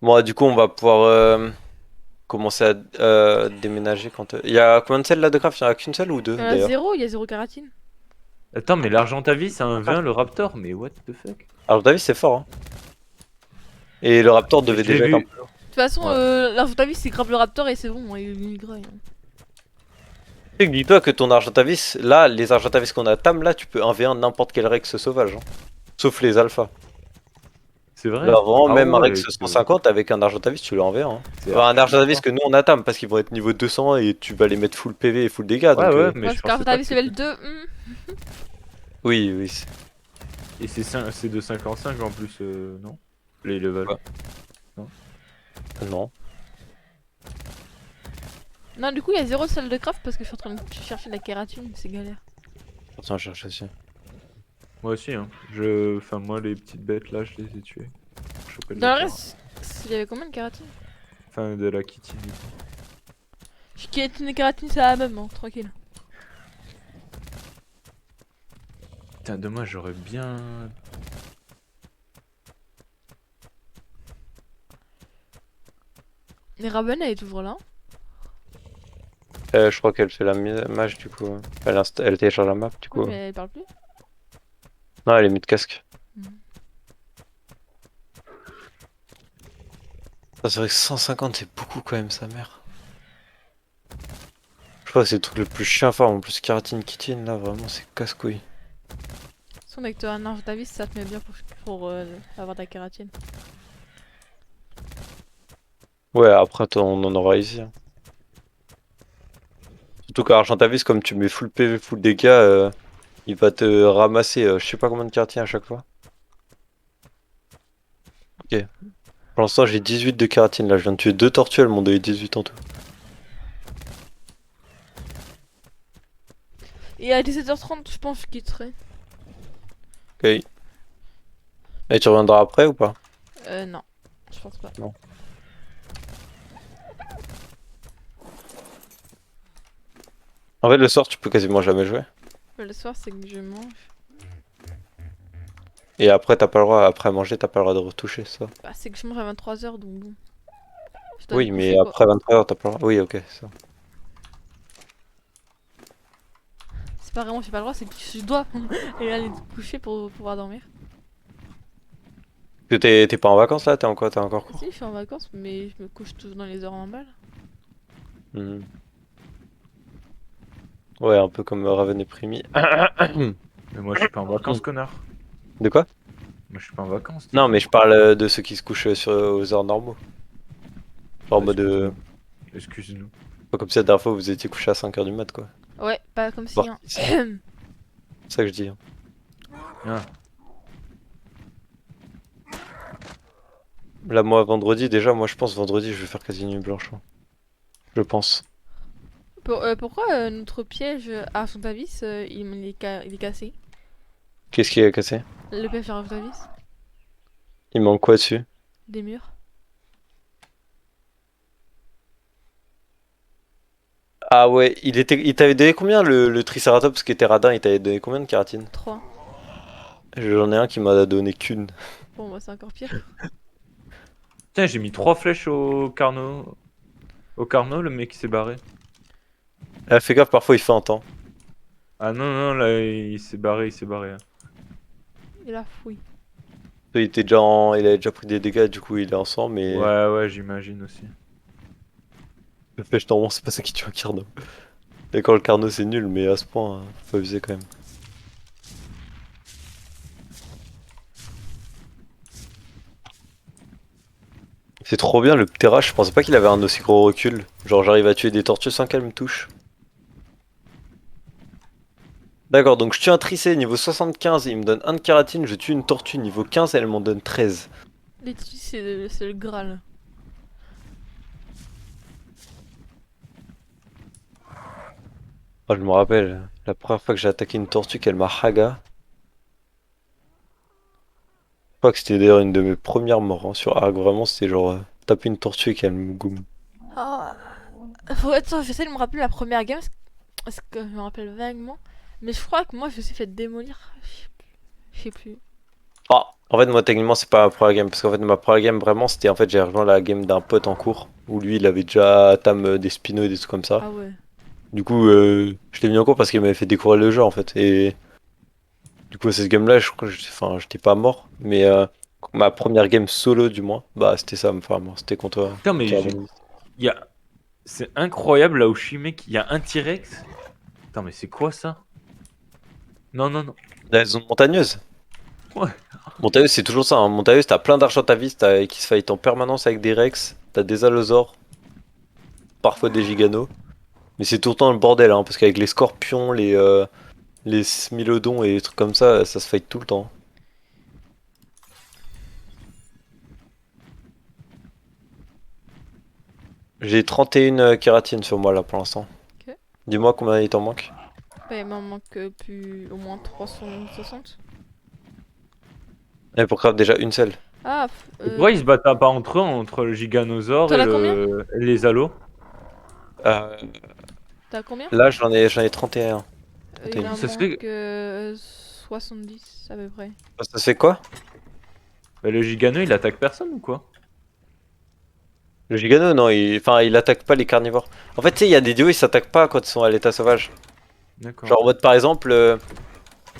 Bon du coup on va pouvoir commencer à déménager quand... Il y a combien de selles là de craft? Il y en a qu'une seule ou deux Il y en a d'ailleurs? zéro, il y a zéro kératine. Attends, mais l'Argentavis, c'est un 20 le Raptor, mais what the fuck? Alors David c'est fort hein. Et le Raptor devait Je l'ai déjà être un vu. peu... De toute façon, Ouais. l'Argentavis, c'est grave le raptor et c'est bon, il est graille. Tu sais, dis-toi que ton Argentavis, là, les Argentavis qu'on a Tam, là, tu peux 1v1 n'importe quel Rex sauvage. Hein. Sauf les alphas. C'est vrai? Là, vraiment, Ah même un ouais, Rex c'est 150 avec un Argentavis, tu l'as en V1. Hein. c'est Enfin, un archi Argentavis fort. que nous on a Tam, parce qu'ils vont être niveau 200 et tu vas les mettre full PV et full dégâts. Ouais, Donc, ouais, mais Parce je pensais pas qu'Argentavis que level c'était- 2, Oui, oui. Et c'est de 55 en plus, non? Les levels. Ouais. Non. Non, du coup, il y a zéro salle de craft parce que je suis en train de chercher de la kératine, c'est galère. Attends, je cherche aussi. Moi aussi, hein. Enfin, moi, les petites bêtes là, je les ai tuées. Choper de Dans la le kéra- reste, il y avait combien de kératine? Enfin, de la kitty. Kératine et kératine, c'est la même, hein, tranquille. Putain, dommage, j'aurais bien. Et Raven, elle est toujours là. Je crois qu'elle fait la mage du coup. Elle télécharge la map du coup. Oui, mais elle parle plus. Non, elle est mid casque. Mhm. Ah, c'est vrai que 150 c'est beaucoup quand même sa mère. Je crois que c'est le truc le plus chiant à faire, en plus kératine kitine là vraiment c'est casse-couille. Son avec toi un Argentavis, ça te met bien pour avoir ta kératine. Ouais après on en aura ici. Hein. Surtout qu'Argentavis comme tu mets full PV, full dégâts, il va te ramasser je sais pas combien de kératine à chaque fois. Ok. Pour l'instant j'ai 18 de kératine là, je viens de tuer 2 tortues, elles m'ont donné 18 en tout. Et à 17h30, je pense que je quitterai. Ok. Et tu reviendras après ou pas? Non. Je pense pas. En fait, le soir, tu peux quasiment jamais jouer. Le soir, c'est que je mange. Et après, t'as pas le droit, après manger, t'as pas le droit de retoucher ça. Bah, c'est que je mange à 23h, donc bon. Je dois Oui, me mais coucher, quoi. après 23h, t'as pas le droit. Oui, ok, ça. C'est pas vraiment, j'ai pas le droit, c'est que je dois aller me coucher pour pouvoir dormir. Que t'es pas en vacances là? T'es en quoi? T'es encore cours? Si, je suis en vacances, mais je me couche toujours dans les heures normales. Mhm. Ouais, un peu comme Raven et Primi. Mais moi, je suis pas en vacances, connard. De quoi? Moi, je suis pas en vacances. Non, mais je parle de ceux qui se couchent aux heures normaux. Genre en mode. Excuse-nous. Pas comme si la dernière fois vous étiez couché à 5h du mat quoi. Ouais, pas comme si. Bon, Hein. c'est ça que je dis. Hein. Ah. Là, moi, vendredi, déjà, moi je pense vendredi, je vais faire quasi nuit blanche. Hein. Je pense. Pourquoi notre piège à Fontavis, il est cassé? Qu'est-ce qui est cassé? Le piège à Fontavis? Il manque quoi dessus? Des murs? Ah ouais, il t'avait donné combien le Triceratops qui était radin? Il t'avait donné combien de kératine? 3. J'en ai un qui m'a donné qu'une. Bon, bah, c'est encore pire. Putain, j'ai mis 3 flèches au Carnot. Au Carnot, le mec il s'est barré. Ah, fais gaffe, parfois il fait un temps. Ah non, non, là, il s'est barré, il s'est barré. Et la fouille. Il avait déjà pris des dégâts, du coup il est ensemble, mais. Ouais, ouais, j'imagine aussi. Le flèche normalement, c'est pas ça qui tue un Carnot. D'accord, le Carnot c'est nul, mais à ce point, faut abuser quand même. C'est trop bien le Ptera, je pensais pas qu'il avait un aussi gros recul. Genre j'arrive à tuer des tortues sans qu'elles me touchent. D'accord, donc je tue un tricé niveau 75, il me donne 1 de kératine, je tue une tortue niveau 15 et elle m'en donne 13. Les tissus, c'est le Graal. Oh, je me rappelle, la première fois que j'ai attaqué une tortue qu'elle m'a haga. Je crois que c'était d'ailleurs une de mes premières morts hein, sur Ark, vraiment c'était genre taper une tortue et qu'elle me goume. Ah. Faut être, j'essaie de me rappeler la première game, parce que je me rappelle vaguement. Mais je crois que moi, je me suis fait démolir. Je sais plus. Ah, en fait moi techniquement c'est pas ma première game, parce qu'en fait ma première game vraiment c'était en fait j'ai rejoint la game d'un pote en cours, où lui il avait déjà tam des spinos et des trucs comme ça. Ah ouais. Du coup, je l'ai mis en cours parce qu'il m'avait fait découvrir le jeu en fait. Et du coup, à cette game-là, je crois que enfin, j'étais pas mort. Mais ma première game solo, du moins, bah c'était ça, enfin, mort. C'était contre. Putain, mais il y a... C'est incroyable là où je suis, mec. Il y a un T-Rex. Putain, mais c'est quoi ça? Non, non, non. La zone montagneuse. Ouais. Montagneuse, c'est toujours ça. Hein. Montagneuse, t'as plein d'argent à vie qui se fight en permanence avec des Rex. T'as des allosaures. Parfois des giganos. Mais c'est tout le temps le bordel, hein, parce qu'avec les scorpions, les smilodons et des trucs comme ça se fight tout le temps. J'ai 31 kératine sur moi là pour l'instant. Ok. Dis-moi combien il t'en manque. Bah, il m'en manque plus au moins 360. Et pour craft déjà une seule. Ah, Et pourquoi ils se battent pas entre eux, entre le giganosaure T'en et as combien les allos? T'as combien? Là j'en ai 31. Il en Ça se fait manque 70 à peu près. Ça se fait quoi? Bah, le gigano il attaque personne ou quoi? Le gigano non, il attaque pas les carnivores. En fait tu sais, il y a des dios ils s'attaquent pas quand ils sont à l'état sauvage. D'accord. Genre en mode par exemple,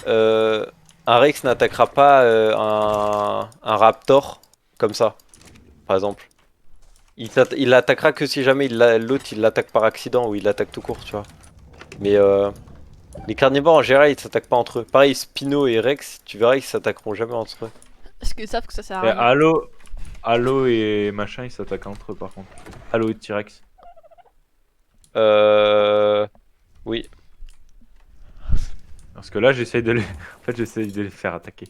un Rex n'attaquera pas un Raptor comme ça, par exemple. Il l'attaquera que si jamais l'autre il l'attaque par accident ou il l'attaque tout court, tu vois. Mais les carnivores en général ils s'attaquent pas entre eux. Pareil, Spino et Rex, tu verras ils s'attaqueront jamais entre eux. Parce qu'ils savent que ça sert à Et rien. Allo et machin ils s'attaquent entre eux par contre. Allo et T-Rex. Oui. Parce que là j'essaye de les. En fait j'essaye de les faire attaquer.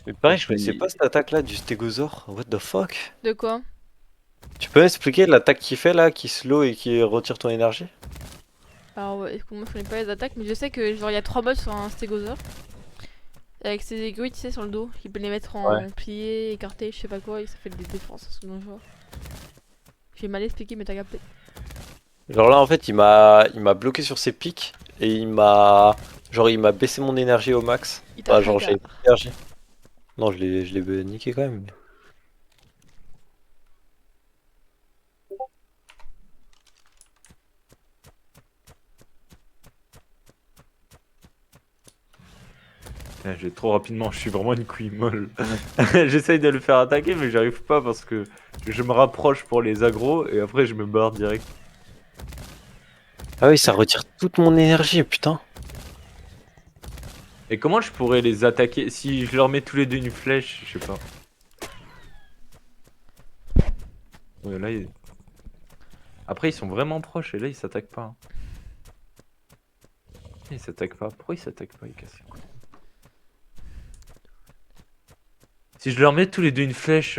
Mais pareil, je connaissais pas cette attaque là du stégosaure. What the fuck? De quoi? Tu peux m'expliquer l'attaque qu'il fait là, qui slow et qui retire ton énergie? Alors ouais, moi je connais pas les attaques, mais je sais que genre il y a 3 modes sur un stégosaure. Avec ses aiguilles, tu sais, sur le dos. Il peut les mettre en plié, écarté, je sais pas quoi, et ça fait des défenses, ce dont je vois. J'ai mal expliqué, mais t'as capté. Genre là, en fait, il m'a bloqué sur ses pics et il m'a baissé mon énergie au max. Il t'a Bah, genre, hagar. j'ai plus d'énergie. Non, je l'ai niqué quand même. Putain, j'ai trop rapidement, je suis vraiment une couille molle. J'essaye de le faire attaquer, mais j'arrive pas parce que je me rapproche pour les agros et après je me barre direct. Ah oui, ça retire toute mon énergie, putain. Et comment je pourrais les attaquer si je leur mets tous les deux une flèche, je sais pas. Ouais, là, après ils sont vraiment proches et là ils s'attaquent pas. Hein. Ils s'attaquent pas. Pourquoi ils s'attaquent pas, ils cassent les couilles. Si je leur mets tous les deux une flèche,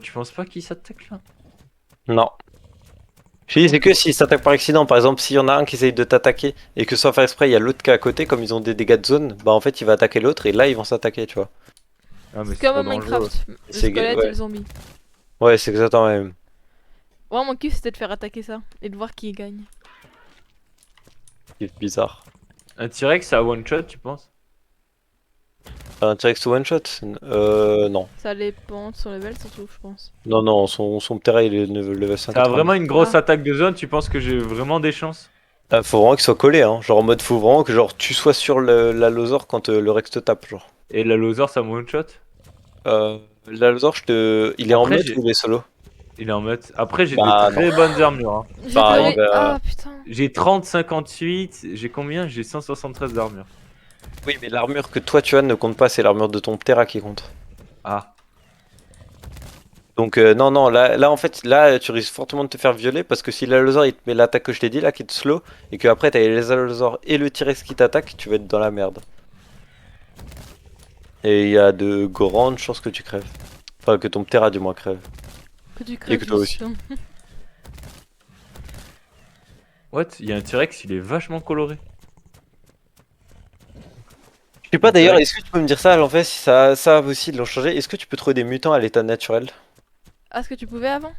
tu penses pas qu'ils s'attaquent là? Non. Je dis, c'est que s'ils s'attaquent par accident, par exemple, s'il y en a un qui essaye de t'attaquer et que sans faire exprès, il y a l'autre qui est à côté, comme ils ont des dégâts de zone, bah en fait, il va attaquer l'autre et là, ils vont s'attaquer, tu vois. Ah mais C'est c'est comme trop un dangereux. Minecraft, le C'est- squelette ouais. et le zombie. Ouais, c'est exactement la même. Moi, mon kiff c'était de faire attaquer ça et de voir qui gagne. C'est bizarre. Un T-Rex à one shot, tu penses? Un T-Rex one shot? Non. Ça dépend de son level, surtout, je pense. Non, non, son terrain il est level Ça a 180. vraiment une grosse Ah. attaque de zone, tu penses que j'ai vraiment des chances? Ah, faut vraiment qu'il soit collé, hein. Genre en mode, faut vraiment que genre tu sois sur la Lozor quand le Rex te tape, genre. Et la loser ça me one shot? La Lozor, il est en Après, meute ou il est solo? il est en mode. Après j'ai des Bah non. très bonnes armures. Hein. J'ai Bah, pas il vu. va- Ah putain. J'ai 30, 58, j'ai combien? J'ai 173 d'armure. Oui, mais l'armure que toi tu as ne compte pas, c'est l'armure de ton Terra qui compte. Ah, Donc non, non, là en fait, là tu risques fortement de te faire violer parce que si l'Alozor il te met l'attaque que je t'ai dit là qui te slow et que après t'as les Alozor et le T-Rex qui t'attaquent, tu vas être dans la merde. Et il y a de grandes chances que tu crèves. Enfin, que ton Terra du moins crève. Que tu Et crèves que toi aussi. juste. what? Il y a un T-Rex, il est vachement coloré. Je sais pas Un d'ailleurs, T-Rex. est-ce que tu peux me dire ça en fait si ça aussi ils l'ont changé? Est-ce que tu peux trouver des mutants à l'état naturel? Ah, ce que tu pouvais avant?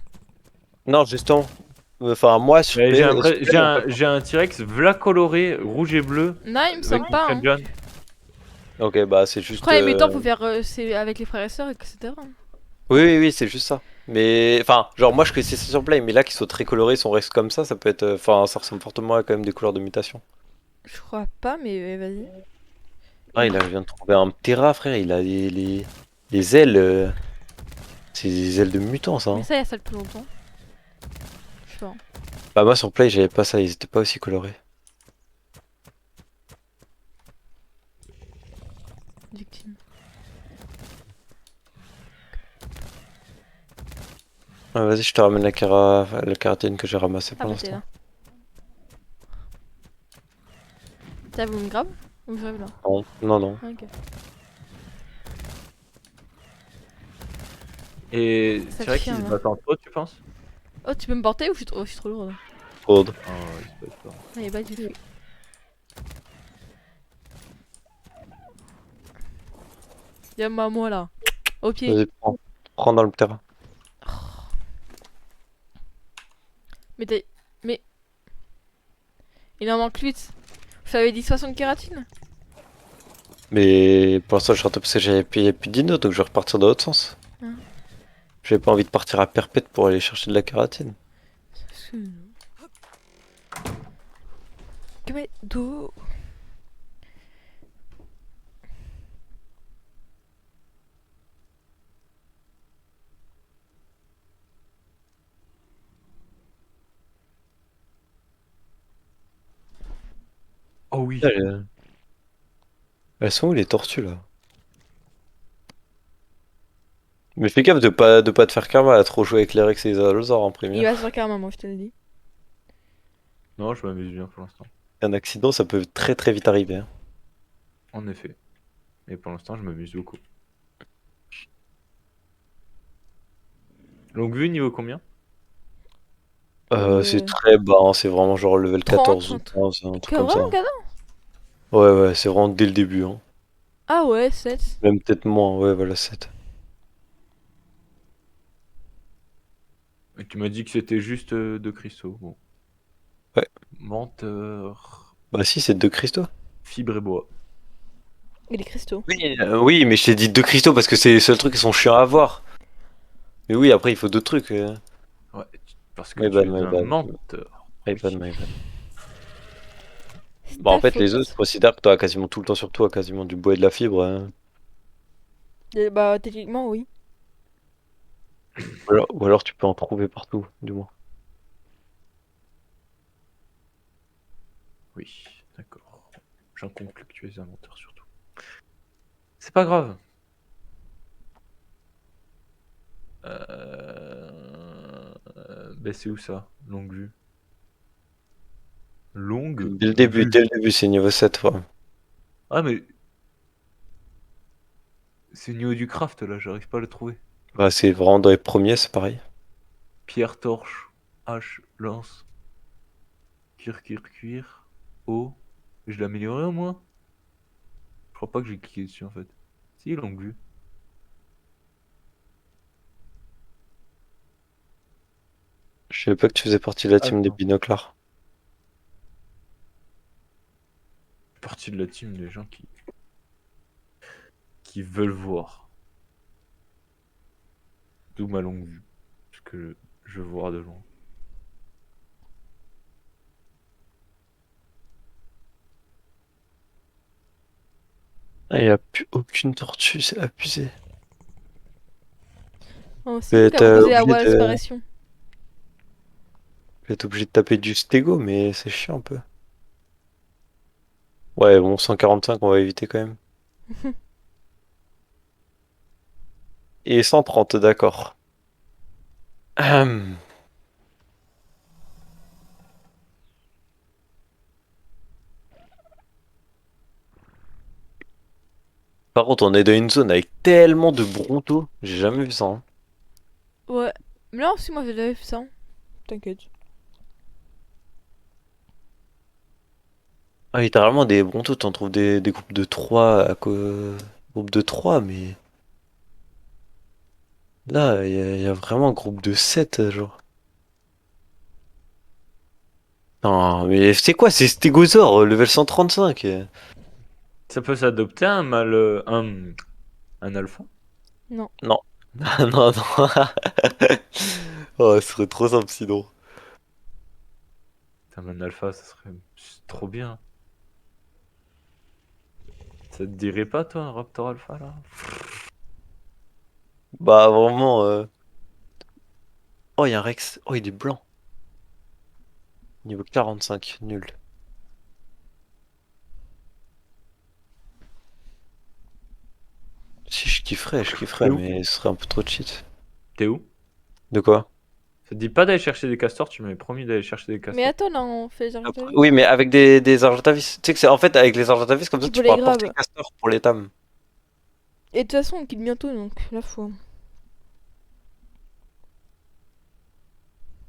Non, justement. Enfin, moi sur Mais PL, sur PL, j'ai on peut j'ai un T-Rex v'là coloré, rouge et bleu, Non, il me avec semble une pas. crête Hein. jaune. pas. Ok, bah c'est Je juste. crois les mutants, faut faire c'est avec les frères et sœurs, etc. Oui, oui, oui, c'est juste ça. Mais enfin, genre moi je connaissais ça sur Play, mais là qui sont très colorés, son reste comme ça peut être. Enfin, ça ressemble fortement à quand même des couleurs de mutation. Je crois pas, mais vas-y. Ah, il vient de trouver un Terra, frère, il a les ailes. C'est des ailes de mutant ça. Mais Hein. ça, il y a ça le plus longtemps. Je sais pas. Bah, moi sur Play, j'avais pas ça, ils étaient pas aussi colorés. Victime. Ah, vas-y, je te ramène la kératine que j'ai ramassée Ah pour bah t'es l'instant. là. T'as vous me grave? Ou je rêve là? Non, non, non. Ah, ok. Et Ça T-Rex, chien, il se là. bat en toi, tu penses? Oh, tu peux me porter ou je suis trop lourde? Gold. Oh, il se bat pas. Ah, il est pas du tout. Viens à moi là. Au pied. Vas-y, prends dans le Terra. Mais t'es. Mais. Il en manque 8. Vous avez dit 60 kératine? Mais pour l'instant, je suis en train parce que j'avais plus de dino, donc je vais repartir dans l'autre sens. Hein. J'ai pas envie de partir à perpète pour aller chercher de la kératine. Que mais d'eau. Oh oui. Elles sont où les tortues là? Mais fais gaffe de pas te faire karma à trop jouer avec les Rex et les Allosaures en Il première. va se faire carrément, moi je te le dis. Non, je m'amuse bien pour l'instant. Un accident, ça peut très très vite arriver. Hein. En effet. Mais pour l'instant, je m'amuse beaucoup. Longue vue, niveau combien? C'est très bas, hein, c'est vraiment genre level 30, 14 ou 30. 15, un truc comme ça. Vraiment, Kana? Ouais, ouais, c'est vraiment dès le début, hein. Ah ouais, 7. Même peut-être moins, ouais, voilà, 7. Et tu m'as dit que c'était juste de cristaux. Bon. Ouais. Menteur. Bah si, c'est 2 cristaux. Fibre et bois. Et les cristaux. Oui, mais je t'ai dit 2 cristaux parce que c'est les seuls trucs qui sont chiants à avoir. Mais oui, après, il faut d'autres trucs. Ouais, parce que My tu bad, es my un bad. menteur. My bad, my bad. C'est Bah en ta fait, les autres, je faute. considère que toi, quasiment tout le temps sur toi, quasiment du bois et de la fibre, hein. Et bah, techniquement, oui. Ou alors tu peux en trouver partout, du moins. Oui, d'accord. J'en conclus que tu es un menteur surtout. C'est pas grave. C'est où ça? Longue vue. Longue Dès le vue. début, c'est niveau 7, ouais. Ah mais c'est au niveau du craft là, j'arrive pas à le trouver. Bah, c'est vraiment dans les premiers, c'est pareil. Pierre, torche, hache, lance, cuir, eau. Je l'ai amélioré au moins? Je crois pas que j'ai cliqué dessus en fait. Si, longue vue. Je savais pas que tu faisais partie de la team des Attends. binoclars. Partie de la team des gens qui veulent voir. D'où ma longue vue. Parce que je veux voir de loin. Ah, il y a plus aucune tortue, c'est abusé. Oh, c'est vous qui a T'es proposé la obligé voie à la disparition. t'es obligé de taper du stego, mais c'est chiant un peu. Ouais, bon, 145, on va éviter quand même. Et 130, d'accord. Ahem. Par contre, on est dans une zone avec tellement de brontos, j'ai jamais vu ça, hein. Ouais. Mais là aussi, moi, j'ai déjà fait ça. T'inquiète. Ah, littéralement, des brontos, t'en trouves des groupes de 3 groupes de 3, mais là, il y a vraiment un groupe de 7, genre. Non, mais c'est quoi, c'est Stégosaure, level 135. Ça peut s'adopter un mâle. Un alpha? Non. Non. Non, non. Oh, ce serait trop simple sinon. Un alpha, ça serait trop bien. Ça te dirait pas, toi, un Raptor Alpha, là? Bah, vraiment. Oh, il y a un Rex. Oh, il est blanc. Niveau 45, nul. Si, je kifferais, T'es où? mais ce serait un peu trop cheat. T'es où? De quoi? Ça te dit pas d'aller chercher des castors, tu m'avais promis d'aller chercher des Mais castors. attends, là, on fait les Argentavis. Oui, mais avec des Argentavis. Tu sais que c'est en fait avec les Argentavis, comme ça, Tu tu peux les pourras porter grab. Castor pour les tames. Et de toute façon, on quitte bientôt, donc la foi.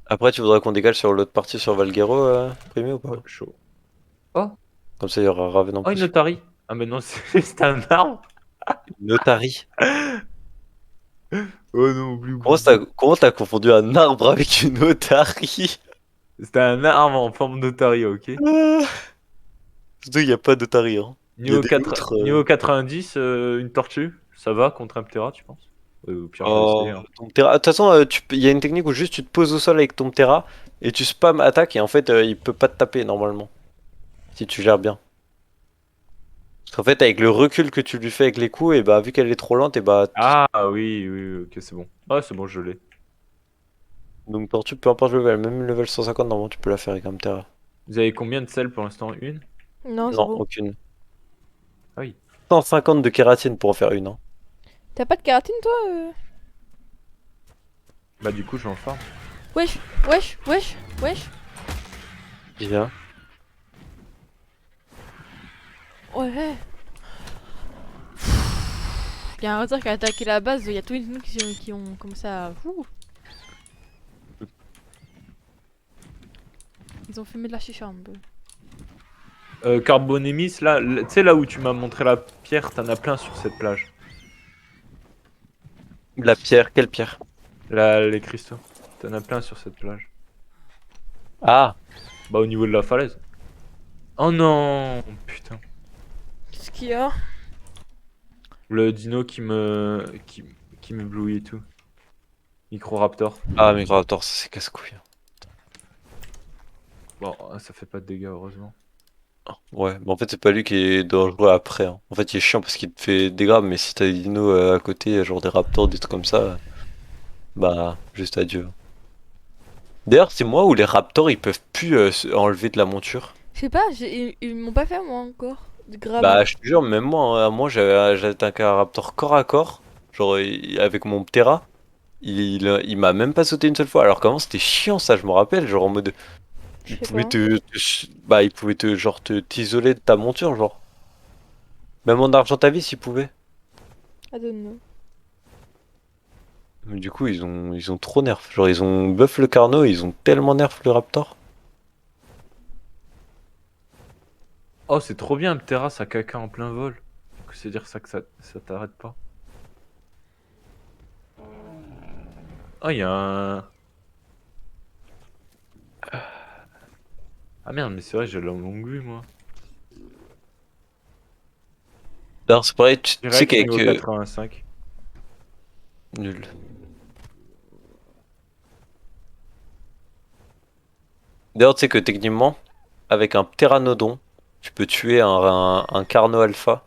Après, tu voudrais qu'on décale sur l'autre partie sur Valguero, primé ou pas? Oh, chaud. Oh, Comme ça, il y aura Raven en oh, une plus. otarie. Ah, mais non, c'est juste un arbre. Notari. Oh non, oublie, Comment oublie. t'as confondu un arbre avec une otarie? C'était un arbre en forme d'otarie, ok? Surtout, il n'y a pas d'otarie, hein. Il y a Niveau des 4, loutres. niveau 90, une tortue, ça va contre un Ptera, tu penses? Au pire, je vais essayer, Oh, hein. De toute façon, il y a une technique où juste tu te poses au sol avec ton Terra et tu spam attaque et en fait, il peut pas te taper normalement. Si tu gères bien. Parce qu'en fait, avec le recul que tu lui fais avec les coups, et bah, vu qu'elle est trop lente, et bah. Ah oui, oui, oui, ok, c'est bon. Ah, c'est bon, je l'ai. Donc, tortue, peu importe le level, même level 150, normalement, tu peux la faire avec un Terra. Vous avez combien de sel pour l'instant? Une? Non, c'est Non, bon. aucune. Ah oui. 150 de kératine pour en faire une, hein. T'as pas de kératine, toi Bah, du coup, je vais en farm. Wesh, wesh, wesh, wesh. Bien. Ouais. Il y a un retard qui a attaqué la base, il y a tous les nous qui ont commencé à. Ouh. ils ont fumé de la chicha un peu. Carbonémis, là, tu sais, là où tu m'as montré la pierre, t'en as plein sur cette plage. La pierre, quelle pierre? Là, les cristaux. T'en as plein sur cette plage. Ah, Bah, au niveau de la falaise. Oh non! Putain. Qu'est-ce qu'il y a? Le dino qui m'éblouit et tout. Microraptor. ah, Microraptor, ça c'est casse-couille. Bon, ça fait pas de dégâts, heureusement. Ouais, mais en fait, c'est pas lui qui est dangereux après, hein. En fait, il est chiant parce qu'il te fait des grabs, mais si t'as des dinos à côté, genre des raptors, des trucs comme ça, bah, juste adieu. D'ailleurs, c'est moi ou les raptors ils peuvent plus enlever de la monture? Je sais pas, ils m'ont pas fait moi encore. De grab. Bah, je te jure, même moi, hein, moi j'avais un raptor corps à corps, genre avec mon Ptera, il m'a même pas sauté une seule fois. Alors qu'avant, c'était chiant ça, je me rappelle, genre en mode. Je Il sais pouvait pas. bah, il pouvait genre, t'isoler de ta monture, genre. Même en Argentavis, il pouvait. I don't know. Mais du coup, ils ont trop nerf. Genre, ils ont buff le Carno, ils ont tellement nerf le Raptor. Oh, c'est trop bien, Ptera, ça caca en plein vol. C'est dire ça que ça t'arrête pas. Oh, il y a un. Ah merde, mais c'est vrai, j'ai la longue vue, moi. D'ailleurs, c'est pareil, tu sais Direct qu'avec. niveau 85. Nul. D'ailleurs, tu sais que techniquement, avec un Pteranodon, tu peux tuer un Carno Alpha.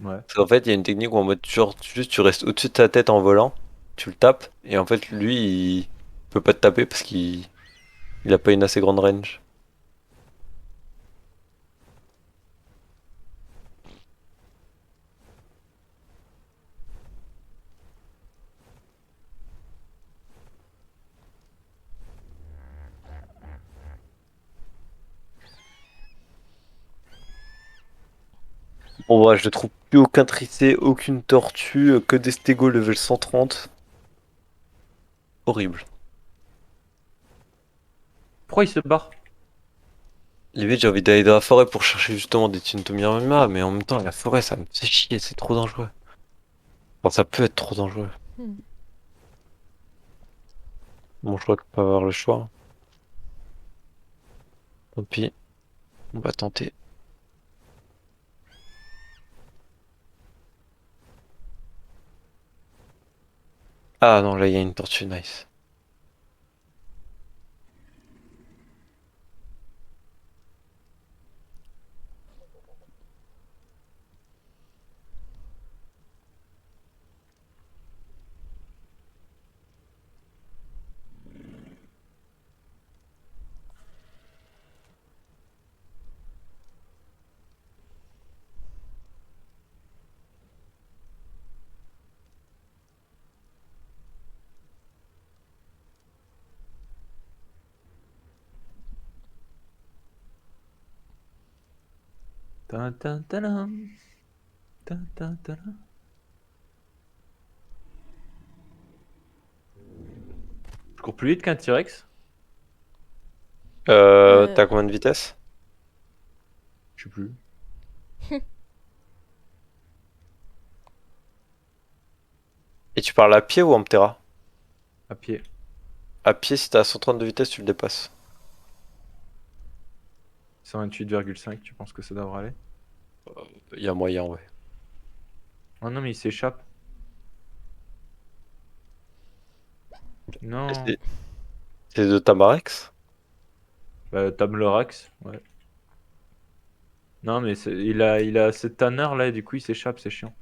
Ouais. Parce qu'en fait, il y a une technique où en mode, genre, juste tu restes au-dessus de ta tête en volant, tu le tapes, et en fait, lui, il peut pas te taper parce qu'il a pas une assez grande range. Bon, ouais, je ne trouve plus aucun tricé, aucune tortue, que des stégols level 130. Horrible. Pourquoi il se barre? Limite, j'ai envie d'aller dans la forêt pour chercher justement des Tintomyama, mais en même temps, la forêt, ça me fait chier, c'est trop dangereux. Enfin, ça peut être trop dangereux. Hmm. Bon, je crois qu'on peut avoir le choix. Tant pis, on va tenter. Ah non, là, il y a une tortue, nice. Tan, tan, tanam. Tan, tan, tanam. Je cours plus vite qu'un T-Rex? T'as combien de vitesse? Je sais plus. Et tu parles à pied ou en Ptera? À pied. À pied, si t'as 130 de vitesse, tu le dépasses. 128,5, tu penses que ça devrait aller? Il y a moyen, ouais. Oh non, mais il s'échappe. Non. C'est de Tamarex? Bah, Tamlorax, ouais. Non, mais il a cette tanner là, et du coup il s'échappe, c'est chiant.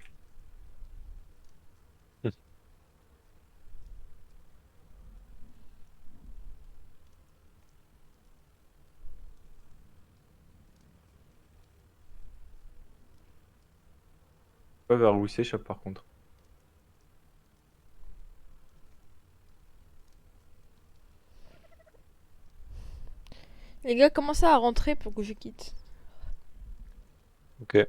Pas vers où il s'échappe par contre. Les gars, commencez à rentrer pour que je quitte. Ok.